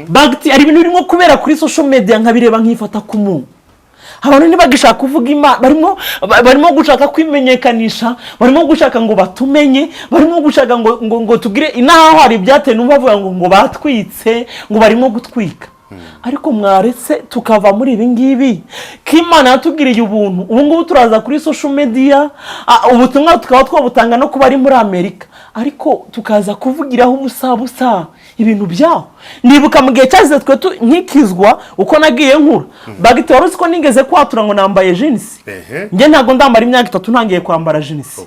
Bagiti ari ibintu birimo kubera kuri social media nkabireba nkifata ku munwa. Abantu ntibagishaka kuvuga Imana, barimo gushaka kwimenyekanisha, barimo gushaka ngo batumenye, barimo gushaka ngo tugire inaho hari ibyateye numva bavuga ngo batwitse, ngo barimo gutwika. Ariko mwaretse tukava muri ibi ngibi ko Imana yatubwiriye ubuntu. Ubu ngubu turaza kuri social media, ubutumwa tukaba twabutanga no kuba ari muri Amerika, ariko tukaza kuvugiraho ubusa ibintu byaho. Nibuka mu gihe cyazize twe nkikizwa uko nagiye nkura, Bagiti wari uzi ko nigeze kwatura ngo nambaye jinsi. Njye ntabwo ndambara imyaka 3 ntangiye kwambara jinsi.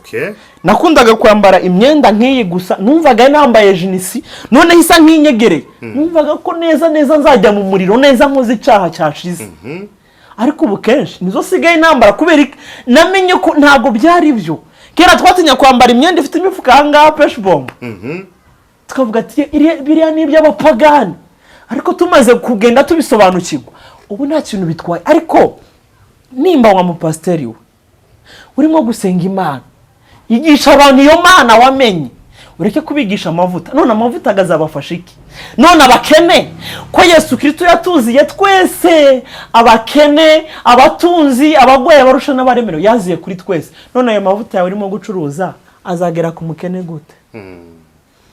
Nakundaga kwambara imyenda nk'iyi gusa, numvaga nambaye jinsi, none hisa nk'inyegereye. Numvaga ko neza nzajya mu muriro neza nkoze icyaha cyashize. Ariko ubu kenshi nizo sigaye nambara kubera namenye ko ntabwo byari byo. Kera twatinya kwambara imyenda ifite imifuka ahangaha pesh bomb. Tukavuga ati biriya ni iby'abapagani, ariko tumaze kugenda tubisobanukirwa ubu nta kintu bitwaye. Ariko nimba wa mupasiteri we urimo gusenga Imana, yigisha abantu iyo Mana wamenye, ureke kubigisha amavuta. None amavuta agazabafasha iki? None abakene ko Yesu Kristo yatuziye twese, abakene, abatunzi, abagwaye, abarusha n'abaremerewe, yaziye kuri twese. None ayo mavuta yawe urimo gucuruza azagera ku mukene gute?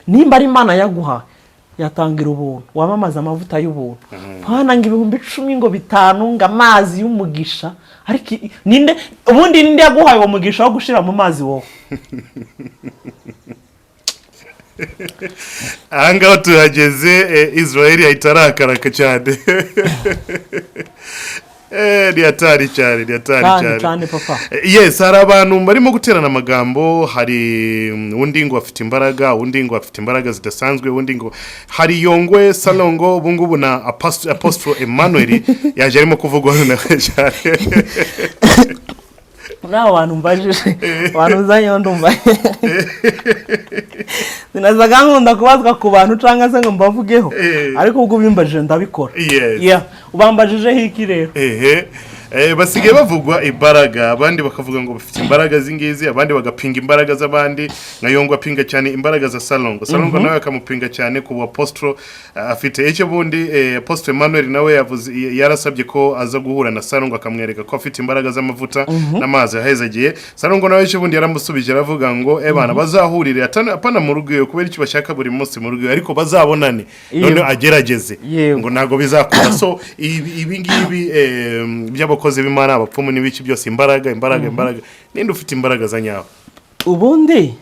Nimba ari Imana yaguha, yatangira ubuntu, wamamaza amavuta y'ubuntu. Hana ngo 10,000 ngo 5 ngo amazi y'umugisha. Ariko ubundi ninde yaguhaye uwo mugisha wo gushira mu mazi wowe? Ahangaho tuhageze, Israel ayitarakaraka cyane. Ni atari cyane. Papa. Yes, hari abantu barimo guterana amagambo, hari undi ngo afite imbaraga, undi ngo afite imbaraga zidasanzwe, undi ngo hari Yongwe Salongo, ubu ngubu na Apostle Emmanuel yaje arimo kuvugwa na cyane. Naho abantu mbajije, abantu zanyo ndumva. Sinazaga nkunda kubazwa ku bantu cyangwa se ngo mbavugeho, ariko ubwo bimbajije ndabikora. Ubambajije hiki rero? Basigaye bavugwa imbaraga, abandi bakavuga ngo bafite imbaraga zingizi, abandi bagapinga imbaraga z'abandi. Nka Yongwe apinga cyane imbaraga za Salongo nawe akamupinga cyane ku Apostle Afite. Icyo bundi Apostle Emmanuel nawe yavuze, yarasabye ko aza guhura na Salongo akamwereka ko afite imbaraga z'amavuta n'amazi yahezagiye. Salongo nawe icyo bundi yaramusubije aravuga ngo bana bazahurire apana mu rugo kubera icyo bashaka buri munsi mu rugo, ariko bazabonane none agerageze ngo nago bizakora. So ibi ngibi by'abakozi b'Imana, abapfumu n'ibiki byose, imbaraga. Ninde ufite imbaraga za nyawe? Ubundi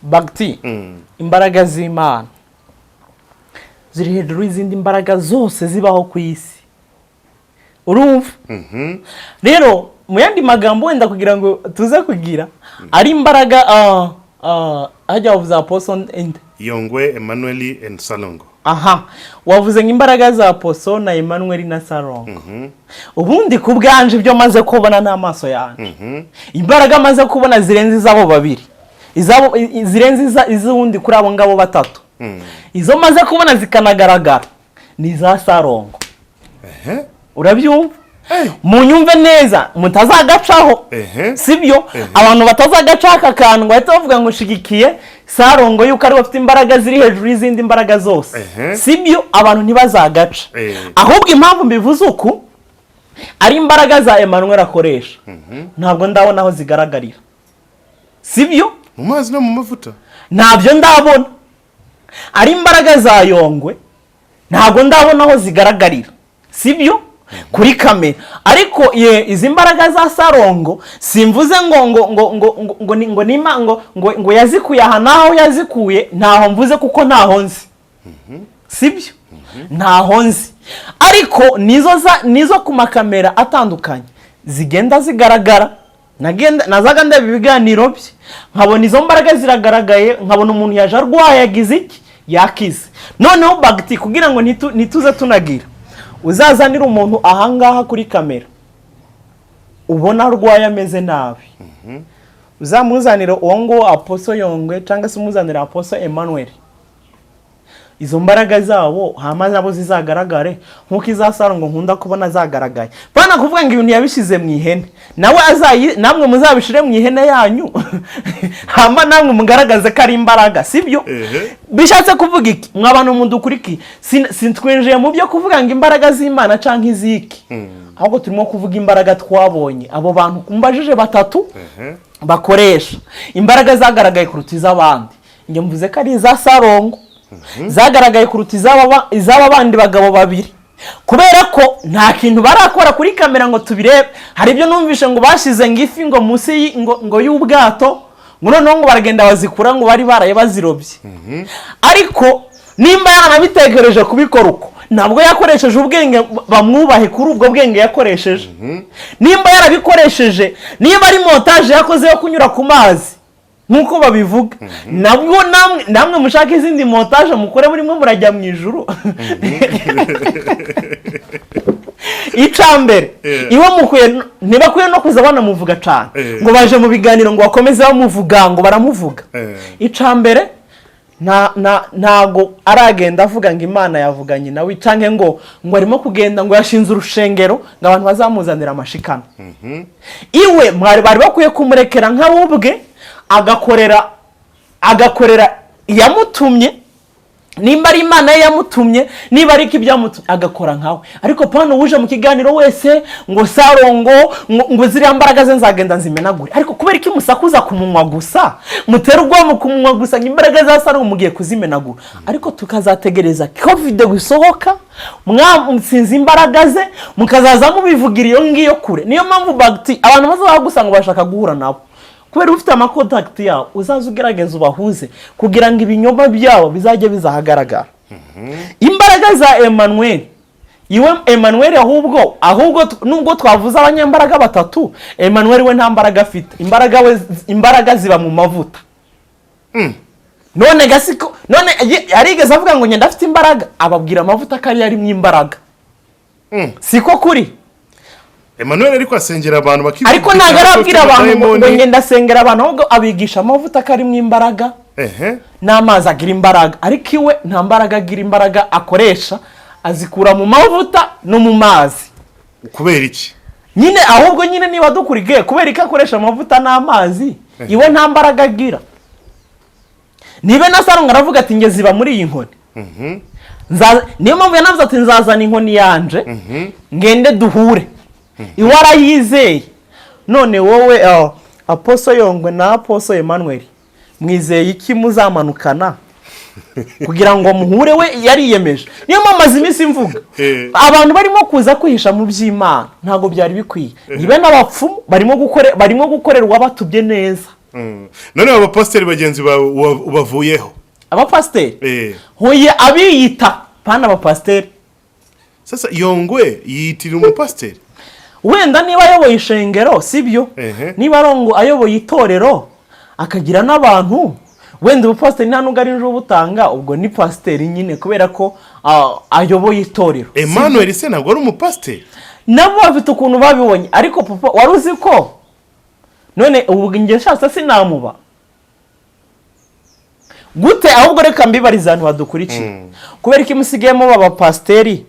Bagiti, imbaraga z'Imana ziri hejuru y'izindi mbaraga zose zibaho ku isi. Urumva? Rero mu yandi magambo wenda kugira ngo tuze kugira ari imbaraga hajya wavuze Apostle Yongwe, Emmanuel and Salongo. Wavuze nk'imbaraga za Apostle na Emmanuel na Salongo. Ubundi ku bwanje ibyo maze kubona n'amaso yanjye, imbaraga maze kubona zirenze izabo babiri, zirenze izundi kuri abo ngabo batatu. Izo maze kubona zikanagaragara ni za Salongo. Urabyumva? Munyumve neza, mutazagacaho. Sibyo? Abantu batazagaca akantu ngo bahita bavuga ngo shigikiye Salongo yuko ari bafite imbaraga ziri hejuru y'izindi mbaraga zose. Sibyo? Abantu ntibazagaca. Ahubwo impamvu mbivuze uku ari imbaraga za Emmanuel akoresha, ntabwo ndabona aho zigaragarira. Sibyo? Mu mazi no mu mavuta ntabyo ndabona. Ari imbaraga za Yongwe ntabwo ndabona aho zigaragarira. Sibyo? kuri kamera. Ariko izi mbaraga za Salongo simvuze ngo yazikuye aha naho yazikuye, ntaho mvuze kuko ntaho nzi. Sibyo? Ntaho nzi. Ariko nizo ku makamera atandukanye zigenda zigaragara. Nazaga ndeba ibiganiro bye nkabona izo mbaraga ziragaragaye, nkabona umuntu yaje arwaye yagize iki yakize. Noneho bagti kugira ngo nituze tunagira, uzazanira umuntu ahangaha kuri kamera ubona arwaye ameze nabi, uzamuzanira uwo ngo Apostle Yongwe cyangwa se umuzanira Apostle Emmanuel, izo mbaraga zabo hama zabo zizagaragare nkuko iza Salongo nkunda kubona zagaragaye. Bana kuvuga ngo ibintu yabishize mu ihene, nawe namwe muzabishire mu ihene yanyu hama namwe mugaragaze ko ari imbaraga, sibyo? Bishatse kuvuga iki mw'abantu mudukuriki? Sintwenje mu byo kuvuga ngo imbaraga z'Imana canke iziki, ahubwo turimo kuvuga imbaraga twabonye abo bantu kumbajije batatu bakoresha. Imbaraga zagaragaye kuruta iz'abandi, nge mvuze ko ari iza Salongo zagaragaye kuruta izaba bandi bagabo babiri, kubera ko nta kintu barakora kuri kamera ngo tubirebe. Hari ibyo numvishe ngo bashize ngifi ngo munsi ngo y'ubwato, ngo noneho ngo baragenda bazikura ngo bari baraye bazirobye. Ariko nimba yaranabitegereje kubikora uko, ntabwo yakoresheje ubwenge bamwubahe kuri ubwo bwenge yakoresheje. Nimba yarabikoresheje, niba ari montage yakoze yo kunyura ku mazi nkuko babivuga, nabwo namwe mushaka izindi montage mukore burimo murajya mu ijuru. Icambere iwe mukuye ntibakwiye no kuza banamuvuga cyane ngo baje mu biganiro ngo bakomeze bamuvuga ngo baramuvuga. Icambere ntago aragenda avuga ngo Imana yavuganye nawe canke ngo arimo kugenda ngo yashinze urushengero ngo abantu bazamuzanira amashikana. Iwe mwari bari bakwiye kumurekera nk'abubwe agakorera yamutumye, nimba ari Imana yamutumye, niba ari ibyamutumye agakora nkawe. Ariko pano uje mu kiganiro wese ngo Salongo ngo ziriya mbaraga ze nzagenda nzimenagure. Ariko kubera iki musakuza kumunwa gusa, mutera ubwoba kumunwa gusa ngo imbaraga za Salongo mugiye kuzimenagura? Ariko tukazategereza ko video gusohoka mwamutsinze imbaraga ze mukazaza mubivugira iyo ngiyo kure. Niyo mpamvu bagti abantu bazaza gusanga bashaka guhura nabo, kubera ufite amakontact yawo uzaza ugerageza ubahuze kugira ngo ibinyoma byabo bizajye bizahagaragara. Imbaraga za Emmanuel ahubwo nubwo twavuze abanyembaraga batatu, Emmanuel we nta mbaraga afite. Imbaraga ziba mu mavuta. None gasiko yarigeze avuga ngo nyenda afite imbaraga, ababwira amavuta kari ari mu imbaraga. Siko kuri Emmanuel ariko asengera abantu bakivuga, ariko ntago arabwira abantu ngo ngenda asengera abantu, ahubwo abigisha amavuta kari mu imbaraga n'amazi agira imbaraga. Ariko iwe nta mbaraga agira, imbaraga akoresha azikura mu mavuta no mu mazi. Kubera iki nyine? Ahubwo nyine niba dukurikiye kubera iki akoresha amavuta n'amazi, iwe nta mbaraga agira. Nibe na Salongo aravuga ati nge ziba muri iyi nkoni. Niyo mpamvu yanavuze ati nzazana inkoni yanje ngende duhure. Iwe arayizeye. None wowe Apostle Yongwe na Apostle Emmanuel mwizeye iki muzamanukana kugira ngo muhure? We yariyemeje. Niyo mamaze iminsi mvuga abantu barimo kuza kwihisha mu by'Imana ntago byari bikwiye. Nibe n'abapfumu barimo gukorerwa batubye neza. None abapasiteri bagenzi bavuyeho, abapasiteri hoye abiyita pana abapasiteri. Sasa Yongwe yitira umupasiteri, wenda niba ayoboye ishengero sibyo, niba arongo ayoboye itorero akagira n'abantu, wenda ubupasiteri nta nubwo ari njo butanga, ubwo ni pasiteri nyine kubera ko ayoboye itorero. Emmanuel se ntabwo ari umupasiteri? Nabo bafite ukuntu babibonye. Ariko papa wari uzi ko none ubu nge nshatse sinamuba gute? Ahubwo reka mbibariza abantu badukurikiye, kubera iki musigiyemo baba pasiteri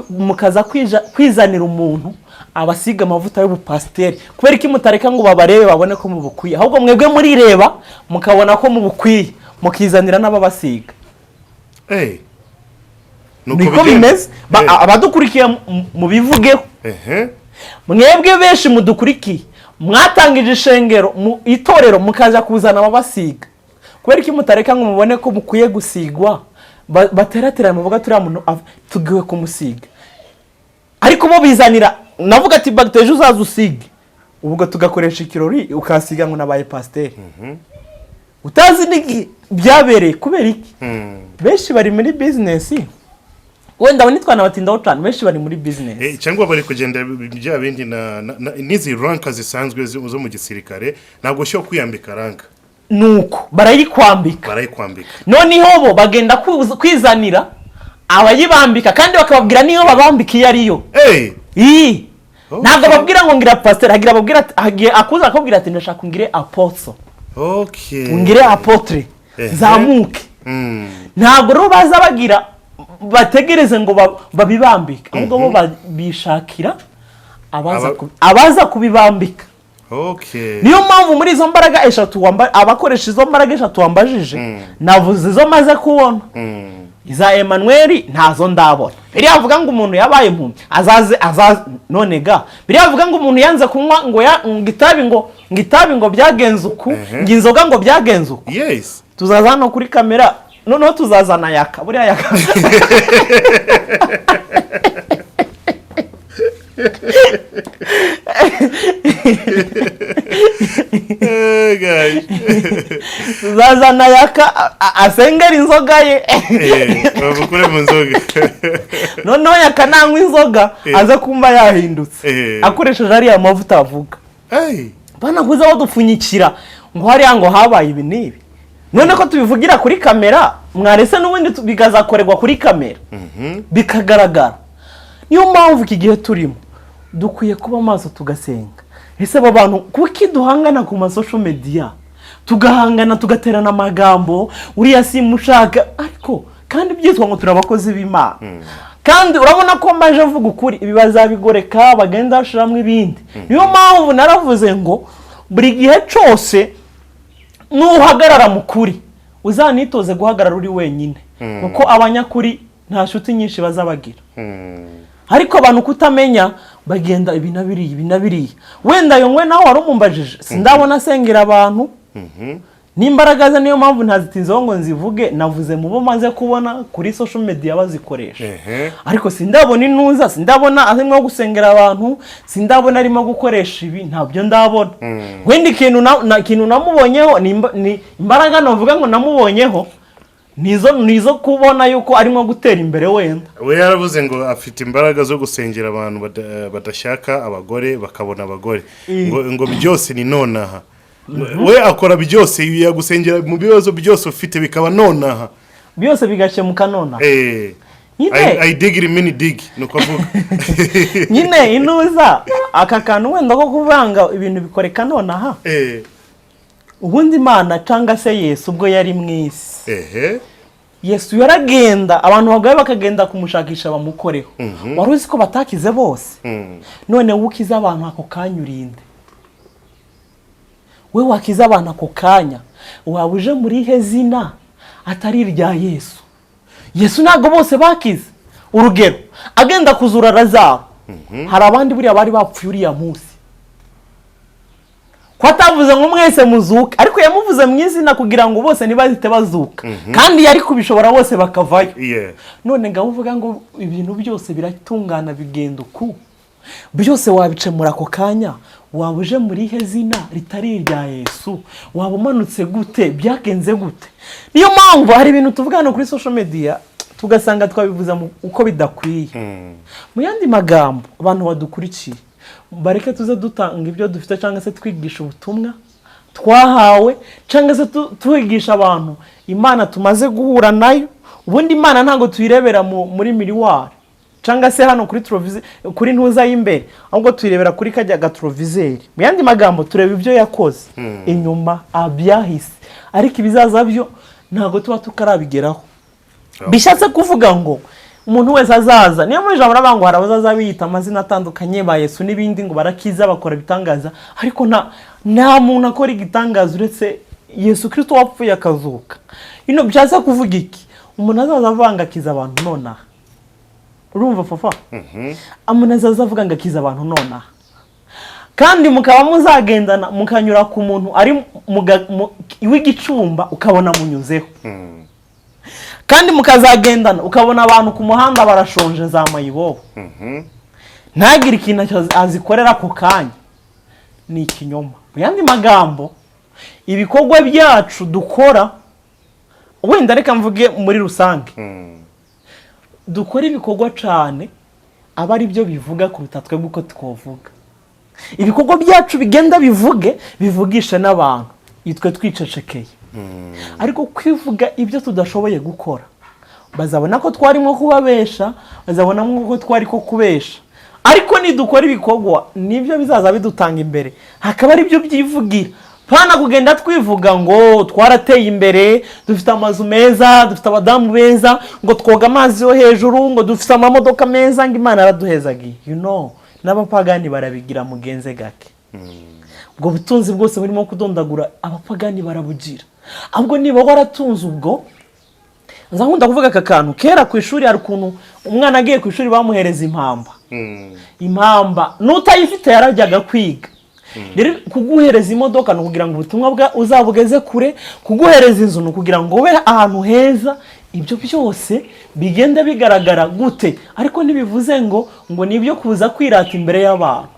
mukaza kwizanira umuntu abasiga amavuta y'ubupasiteri? Kubera iki mutareka ngo babarebe babone ko mubukwiye, ahubwo mwebwe murireba mukabona ko mubukwiye mukizanira n'ababasiga? Niko bimeze. Abadukurikiye mubivugeho. Mwebwe benshi mudukurikiye mwatangije ishengero mu itorero mukaza kuzana ababasiga. Kubera iki mutareka ngo mubone ko mukwiye gusigwa? Bateraterana muvuga turi muntu tugiwe kumusiga. ariko bo bizanira navuga ati bagiteje uzaza usige ubwo tugakoresha ikirori ukasiga ngo nabaye pasteur utazi niki byabereye kubera iki benshi bari muri business wenda bonitwa nabatindaho cyane benshi bari muri business cyangwa bari kugenda bya bindi nizi ranka zisanzwe zo mu gisirikare ntabwo cyo kwiyambika ranka nuko barayikwambika noneho bo bagenda kwizanira abayibambika kandi bakababwira niyo babambika iyo ariyo ntabwo babwira ngo ngira pasteur hagira babwira akuza akabwira ati ndashaka ngire apostle ngire apotre zamuke ntabwo rero baza bagira bategereze ngo babibambika ahubwo bo babishakira abaza kubibambika niyo mpamvu muri izo mbaraga eshatu abakoresha izo mbaraga eshatu wambajije navuze izo maze kubona iza Emmanuel ntazo ndabona biri avuga ngo umuntu yabaye impumyi azaze none ga biri avuga ngo umuntu yanze kunywa ngo ngitabi ngo byagenze uku nginzoga ngo byagenze uku tuzaza no kuri kamera noneho tuzazana yaka buriya yaka tuzazana yaka asengera inzoga ye bavukure mu nzoga noneho yaka nanywa inzoga aza kumva yahindutse akoresheje ariya mavuta avuga banaguze aho dupfunyikira ngo hariya ngo habaye ibi n'ibi none ko tubivugira kuri kamera mwarese n'ubundi bigazakorerwa kuri kamera bikagaragara niyo mpamvu iki gihe turimo dukwiye kuba maso tugasenga ese abo bantu kuki duhangana ku social media tugahangana tugaterana amagambo uriya simushaka ariko kandi byitwa ngo turabakozi b'Imana kandi urabona ko mbaje vuga ukuri ibi bazabigoreka bagenda bashiramo ibindi niyo mpamvu naravuze ngo buri gihe cyose nuhagarara mu kuri uzanitoze guhagarara uri wenyine kuko abanyakuri nta shuti nyinshi bazabagira ariko abantu kutamenya bagenda ibinabiriye wenda yongwe naho warumbajije sindabona sengera abantu n'imbaraga ze niyo mpamvu ntazitinzeho ngo nzivuge navuze mu bo maze kubona kuri social media bazikoresha ariko sindabona inuza sindabona arimo gusengera abantu sindabona arimo gukoresha ibi ntabyo ndabona wenda ikintu namubonyeho ni imbaraga navuga ngo namubonyeho nizo kubona yuko arimo gutera imbere wenda we yaravuze ngo afite imbaraga zo gusengera abantu badashaka abagore bakabona abagore ngo byose ni nonaha we akora byose yagusengera mu bibazo byose ufite bikaba nonaha byose bigakemuka nonaha I dig it mini dig nuko avuga nyine inuza aka kantu wenda ko kuvanga ibintu bikoreka nonaha ubundi Imana cyangwa se Yesu ubwo yari mwisi Yesu yaragenda abantu bagaye bakagenda kumushakisha bamukoreho wari uzi ko batakize bose none ukiza abantu ako kanya urinde we wakiza abantu ako kanya wabuje muri hezina atari irya Yesu ntago bose bakize urugero agenda kuzura Lazaro hari abandi buriya bari bapfuye uriya munsi kwatavuze ngo mwese muzuke ariko yamuvuze mu izina kugira ngo bose nibazite bazuka kandi yari kubishobora bose bakavayo none ngavuga ngo ibintu byose biratungana bigenda uku byose wabicemura ako kanya wabuje muri hezina ritari irya Yesu wabumanutse gute byagenze gute niyo mpamvu hari ibintu tuvugana kuri social media tugasanga twabivuza uko bidakwiye mu yandi magambo abantu badukurikiye bareke tuze dutanga ibyo dufite cyangwa se twigisha ubutumwa twahawe cyangwa se twigisha abantu Imana tumaze guhura nayo ubundi Imana ntago tuyirebera muri miriwari cyangwa se hano kuri televiziyo kuri ntuza y'imbere ahubwo tuyirebera kuri kajya gatrovizeri mu yandi magambo tureba ibyo yakoze inyuma abyahise ariko ibizaza byo ntago tuba tukarabigeraho bishatse kuvuga ngo umuntu wese azaza niyo muri jambo rabango harabazaza biyita amazina atandukanye ba Yesu n'ibindi ngo barakiza bakora bitangaza ariko nta muntu akora igitangaza uretse Yesu Kristo wapfuye akazuka ino bishatse kuvuga iki umuntu azaza avanga akiza abantu nonaha urumva fafa umuntu azaza avuga ngo akiza abantu nonaha kandi mukaba muzagendana mukanyura ku muntu ari w'igicumba ukabona munyuzeho kandi mukazagendana ukabona abantu ku muhanda barashonje za mayibobo ntagire ikintu azikorera ako kanya, ni ikinyoma. Mu yandi magambo, ibikorwa byacu dukora, wenda reka mvuge muri rusange, dukora ibikorwa cyane aba ari byo bivuga kuruta twebwe uko twovuga. Ibikorwa byacu bigenda bivugisha n'abantu, yitwe twicecekeye. Ariko kwivuga ibyo tudashoboye gukora, bazabona ko twarimo kubabesha, bazabona ko twari ko kubesha. Ariko nidukora ibikorwa nibyo bizaza bidutanga imbere, hakaba ari byo byivugira. Pana kugenda twivuga ngo twarateye imbere, dufite amazu meza, dufite abadamu beza, ngo twoga amazi yo hejuru, ngo dufite amamodoka meza, ngo Imana araduhezagiye. N'abapagani barabigira mugenze gake. Ubwo butunzi bwose burimo kudondagura, abapagani barabugira. Ahubwo niba waratunze ubwo, nzakunda kuvuga aka kantu, kera ku ishuri hari ukuntu umwana agiye ku ishuri bamuhereza impamba. Impamba n'utayifite yarajyaga kwiga. Rero kuguhereza imodoka no kugira ngo ubutumwa bwa uzabugeze kure, kuguhereza inzu no kugira ngo ube ahantu heza, ibyo byose bigenda bigaragara gute. Ariko ntibivuze ngo nibyo kuza kwirata imbere y'abantu,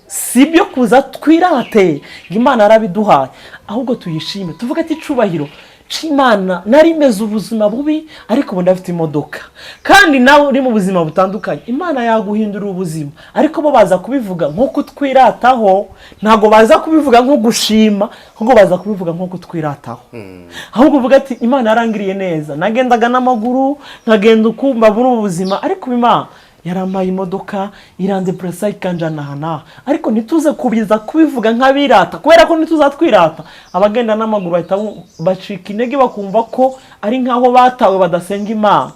si byo kuza twirate. Imana arabiduhaye, ahubwo tuyishime, tuvuga ati cubahiro c'Imana, nari meze ubuzima bubi ariko ubu ndafite imodoka. Kandi nawe uri mu buzima butandukanye, Imana yaguhindura ubuzima. Ariko bo baza kubivuga nko kutwirataho, ntago baza kubivuga nko gushima, ahubwo baza kubivuga nko kutwirataho. Ahubwo uvuga ati Imana yarangiriye neza, nagendaga n'amaguru, nkagenda ukumva muri ubuzima, ariko Imana yarampaye imodoka, irandepresa ikanjana hana. Ariko nituze kubiza kubivuga nk'abirata, kubera ko nituzatwirata, abagenda n'amaguru bahita bacika intege, bakumva ko ari nkaho batawe badasenga Imana.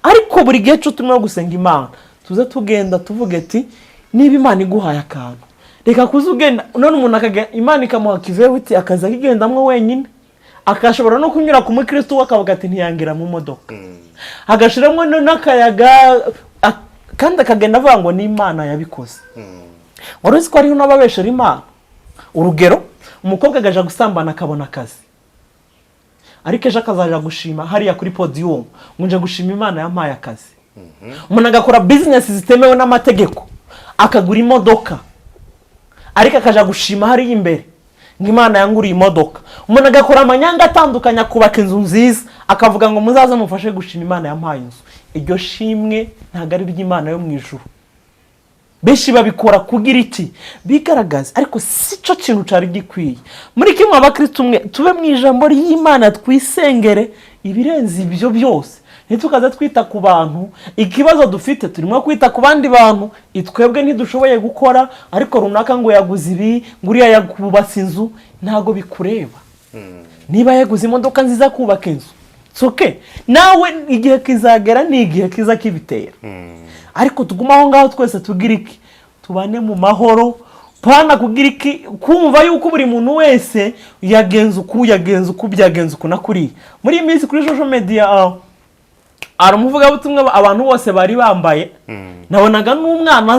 Ariko buri gihe cyo turimo gusenga Imana, tuze tugenda tuvuge ati niba Imana iguhaye akantu, reka kuzugenda none umuntu akagenda Imana ikamuha kivebuti akaza kigendamwe wenyine, akashobora no kunyura ku mukristo wakavuga ati ntiyangira mu modoka, agashiramo n'akayaga, kandi akagenda avuga ngo ni Imana yabikoze. Wari uzi ko hariho n'ababeshera Imana? Urugero, umukobwa agaja gusambana akabona akazi, ariko ejo akazaja gushima hariya kuri podium, nje gushima Imana yampaye akazi. Umuntu agakora business zitemewe n'amategeko, akagura imodoka, ariko akaja gushima hariya imbere ngo Imana yanguriye imodoka. Umuntu agakora amanyanga atandukanye, akubaka inzu nziza, akavuga ngo muzaze mufashe gushima Imana yampaye inzu. Iryo shimwe ntago ari ry'Imana yo mu ijuru. Benshi babikora kugira iki? Bigaragaza, ariko si cyo kintu cari gikwiye. Muri kimwe abakristo umwe tube mu ijambo ry'Imana, twisengere ibirenze ibyo byose. Ntitukaza twita ku bantu, ikibazo dufite turimo kwita ku bandi bantu, itwebwe ntidushoboye gukora, ariko runaka ngo yaguze ibi, nguriya yakubatse inzu, ntago bikureba. Niba yaguze imodoka nziza kubaka inzu, soke nawe igihe kizagera, ni igihe kiza kibitera. Ariko tuguma aho ngaho twese tugira iki, tubane mu mahoro, pana kugira iki, kumva yuko buri muntu wese yagenza uku byagenza uku nakuri. Muri iyi minsi kuri social media aramuvuga butumwa abantu bose bari bambaye, nabonaga n'umwana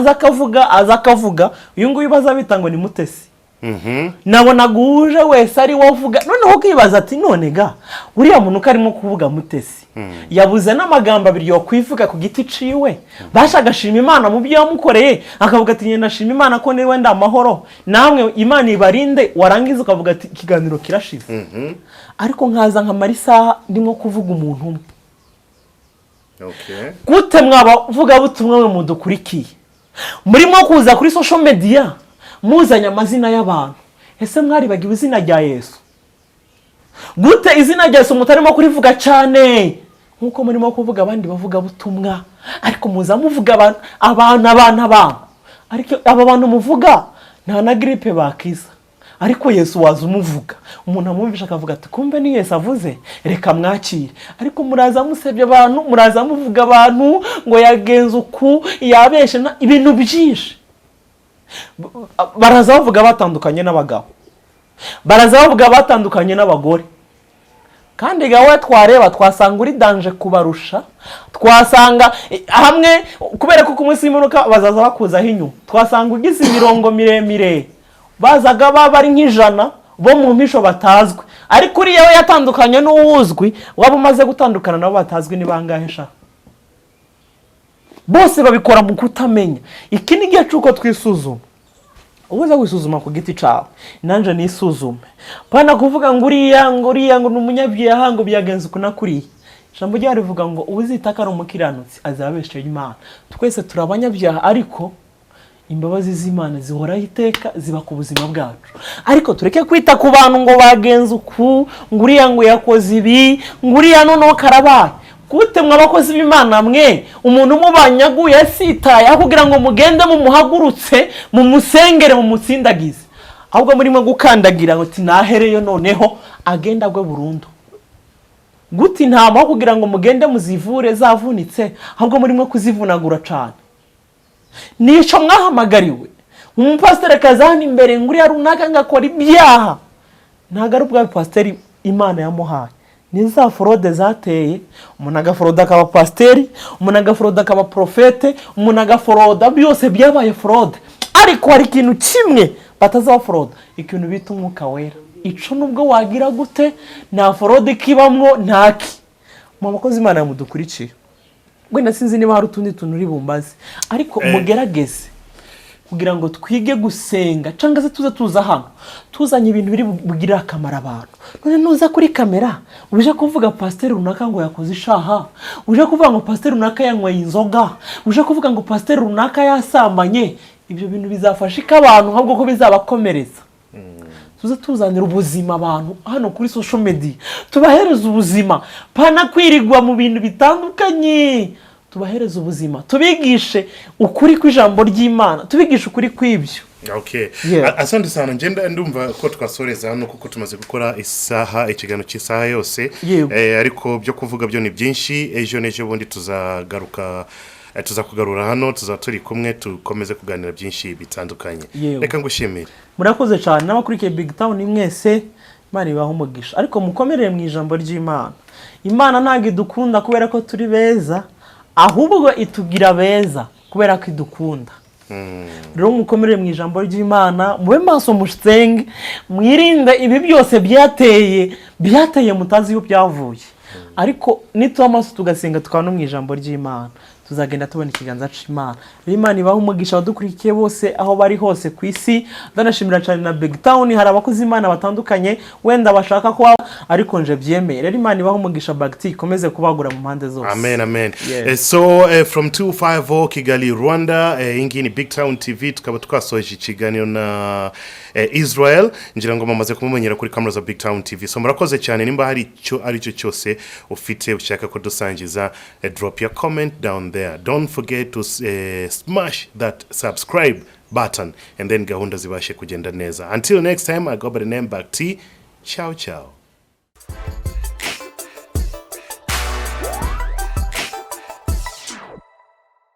aza akavuga uyu nguyu bazabita ngo ni Mutesi. Nabonaga uje wese ari wavuga, noneho kwibaza ati none ga uriya muntu karimo kuvuga Mutesi yabuze n'amagambo abiri yo kwivuga ku giti ciwe, bashagashima Imana mu byo yamukoreye, akavuga ati nyenda shima Imana ko niwe ndamahoro, namwe Imana ibarinde, warangiza ukavuga ati ikiganiro kirashize. Ariko nkaza nkamara isaha ndimo kuvuga umuntu umwe. Gute mwabavuga butumwa mwe mudukurikiye, murimo kuza kuri social media muzanye amazina y'abantu, ese mwaribagiwe izina rya Yesu? Gute izina rya Yesu mutarimo kurivuga cyane nkuko murimo kuvuga abandi bavuga butumwa, ariko muza muvuga abantu, ariko aba bantu muvuga nta na gripe bakiza, ariko Yesu waza umuvuga, umuntu amwumvisha akavuga ati kumbe ni Yesu avuze, reka mwakire. Ariko muraza musebye abantu, muraza muvuga abantu ngo yagenze uku, yabeshe ibintu byinshi. Baraza bavuga batandukanye n'abagabo, baraza bavuga batandukanye n'abagore, kandi gawe twareba twasanga uri danje kubarusha, twasanga hamwe kubera ko kumunsi y'imperuka bazaza bakuzaho inyuma, twasanga ugize imirongo miremire, bazaga bari nk'ijana bo mu mpisho batazwi, ariko uri yewe yatandukanye n'uwuzwi, waba umaze gutandukana nabo batazwi ni bangahe sha? bose babikora mu kutamenya. Iki ni gihe cyuko twisuzuma. Ubuza wisuzuma ku giti cawe, nanje nisuzume. Pana kuvuga nguriya ngo numunyabyaha ngo byagenze kunakuriye. Jambo rya rivuga ngo uzitaka ari umukiranutsi azabeshe Imana. Twese turabanyabyaha ariko imbabazi z'Imana zihoraho iteka ziba ku buzima bwacu. Ariko tureke kwita ku bantu ngo bagenze uku, nguriya ngo yakoze ibi, nguriya noneho karabaye. Gute mwabakozi b'Imana mwe umuntu mubanyaguye asitaye kugira ngo mugende mu muhagurutse mu musengere mu mutsindagize, ahubwo murimo gukandagira ngo tinahereyo noneho agenda gwe burundu. Guti ntama kugira ngo mugende muzivure zavunitse, ahubwo murimo kuzivunagura cyane. Nico mwahamagariwe umupasiteri kazana imbere nguri yarunaka ngakora ibyaha, ntago ari ubwa pasiteri Imana yamuhaye. Ni za fraude zateye, umuntu agafroda akaba pasiteri, umuntu agafroda akaba profete, umuntu agafroda byose byabaye fraude. Ariko hari ikintu kimwe bataza fraude, ikintu bita umwuka wera. Ico nubwo wagira gute nta fraude kibamwo ntaki. Mu bakozi Imana mudukurikiye, gwenda sinzi niba hari utundi tuntu uri bumbaze, ariko mugerageze kugira ngo twige gusenga cyangwa se tuza hano tuzanye ibintu biri bugirira akamaro abantu. None nuza kuri kamera uje kuvuga pasiteri runaka ngo yakoze ishaha, uje kuvuga ngo pasiteri runaka yanyweye inzoga, uje kuvuga ngo pasiteri runaka yasambanye, ibyo bintu bizafasha abantu ahubwo ko bizabakomereza. Tuza tuzanira ubuzima abantu hano kuri social media, tubahereza ubuzima pana kwirigwa mu bintu bitandukanye. Tubahereza ubuzima, tubigishe ukuri kw'ijambo ry'Imana, tubigishe ukuri kw'ibyo. Okay. Asante sana, ngenda ndumva ko twasoreza hano kuko tumaze gukora isaha ikigano cy'isaha yose. Ariko byo kuvuga byo ni byinshi. Ejo bundi tuzakugarura hano, turi kumwe tukomeze kuganira byinshi bitandukanye. Reka ngushimire. Murakoze cyane n'abakurikiye BigTown mwese, Imana ibaho umugisha. Ariko mukomerere mu ijambo ry'Imana. Imana ntago idukunda kubera ko turi beza, ahubwo itugira beza kubera ko idukunda. Rero mukomerere mu ijambo ry'Imana, mube maso musenge, mwirinde ibi byose byateye mutazi yo byavuye. Ariko nituba amaso tugasenga tukaba no mu ijambo ry'Imana, tuzagenda tubona ikiganza c'Imana. Imana ibaho umugisha abadukurikiye bose aho bari hose ku isi. Ndanashimira cyane na BigTown, hari abakozi Imana batandukanye wenda bashaka ko ariko nje byemeye. Rero Imana ibaho umugisha Bagti ikomeze kubagura mu mpande zose. Amen. So from 250 Kigali Rwanda, ingi ni BigTown TV, tukaba twasoje ikiganiro na Israel. Ngira ngo mamaze kumumenyera kuri kamera za BigTown TV. So murakoze cyane, nimba hari icyo ari cyo cyose ufite ushaka ko dusangiza, drop your comment down there. Don't forget to smash that subscribe button and then gahunda zibashe kugenda neza. Until next time, I go by the name Bakti. Ciao.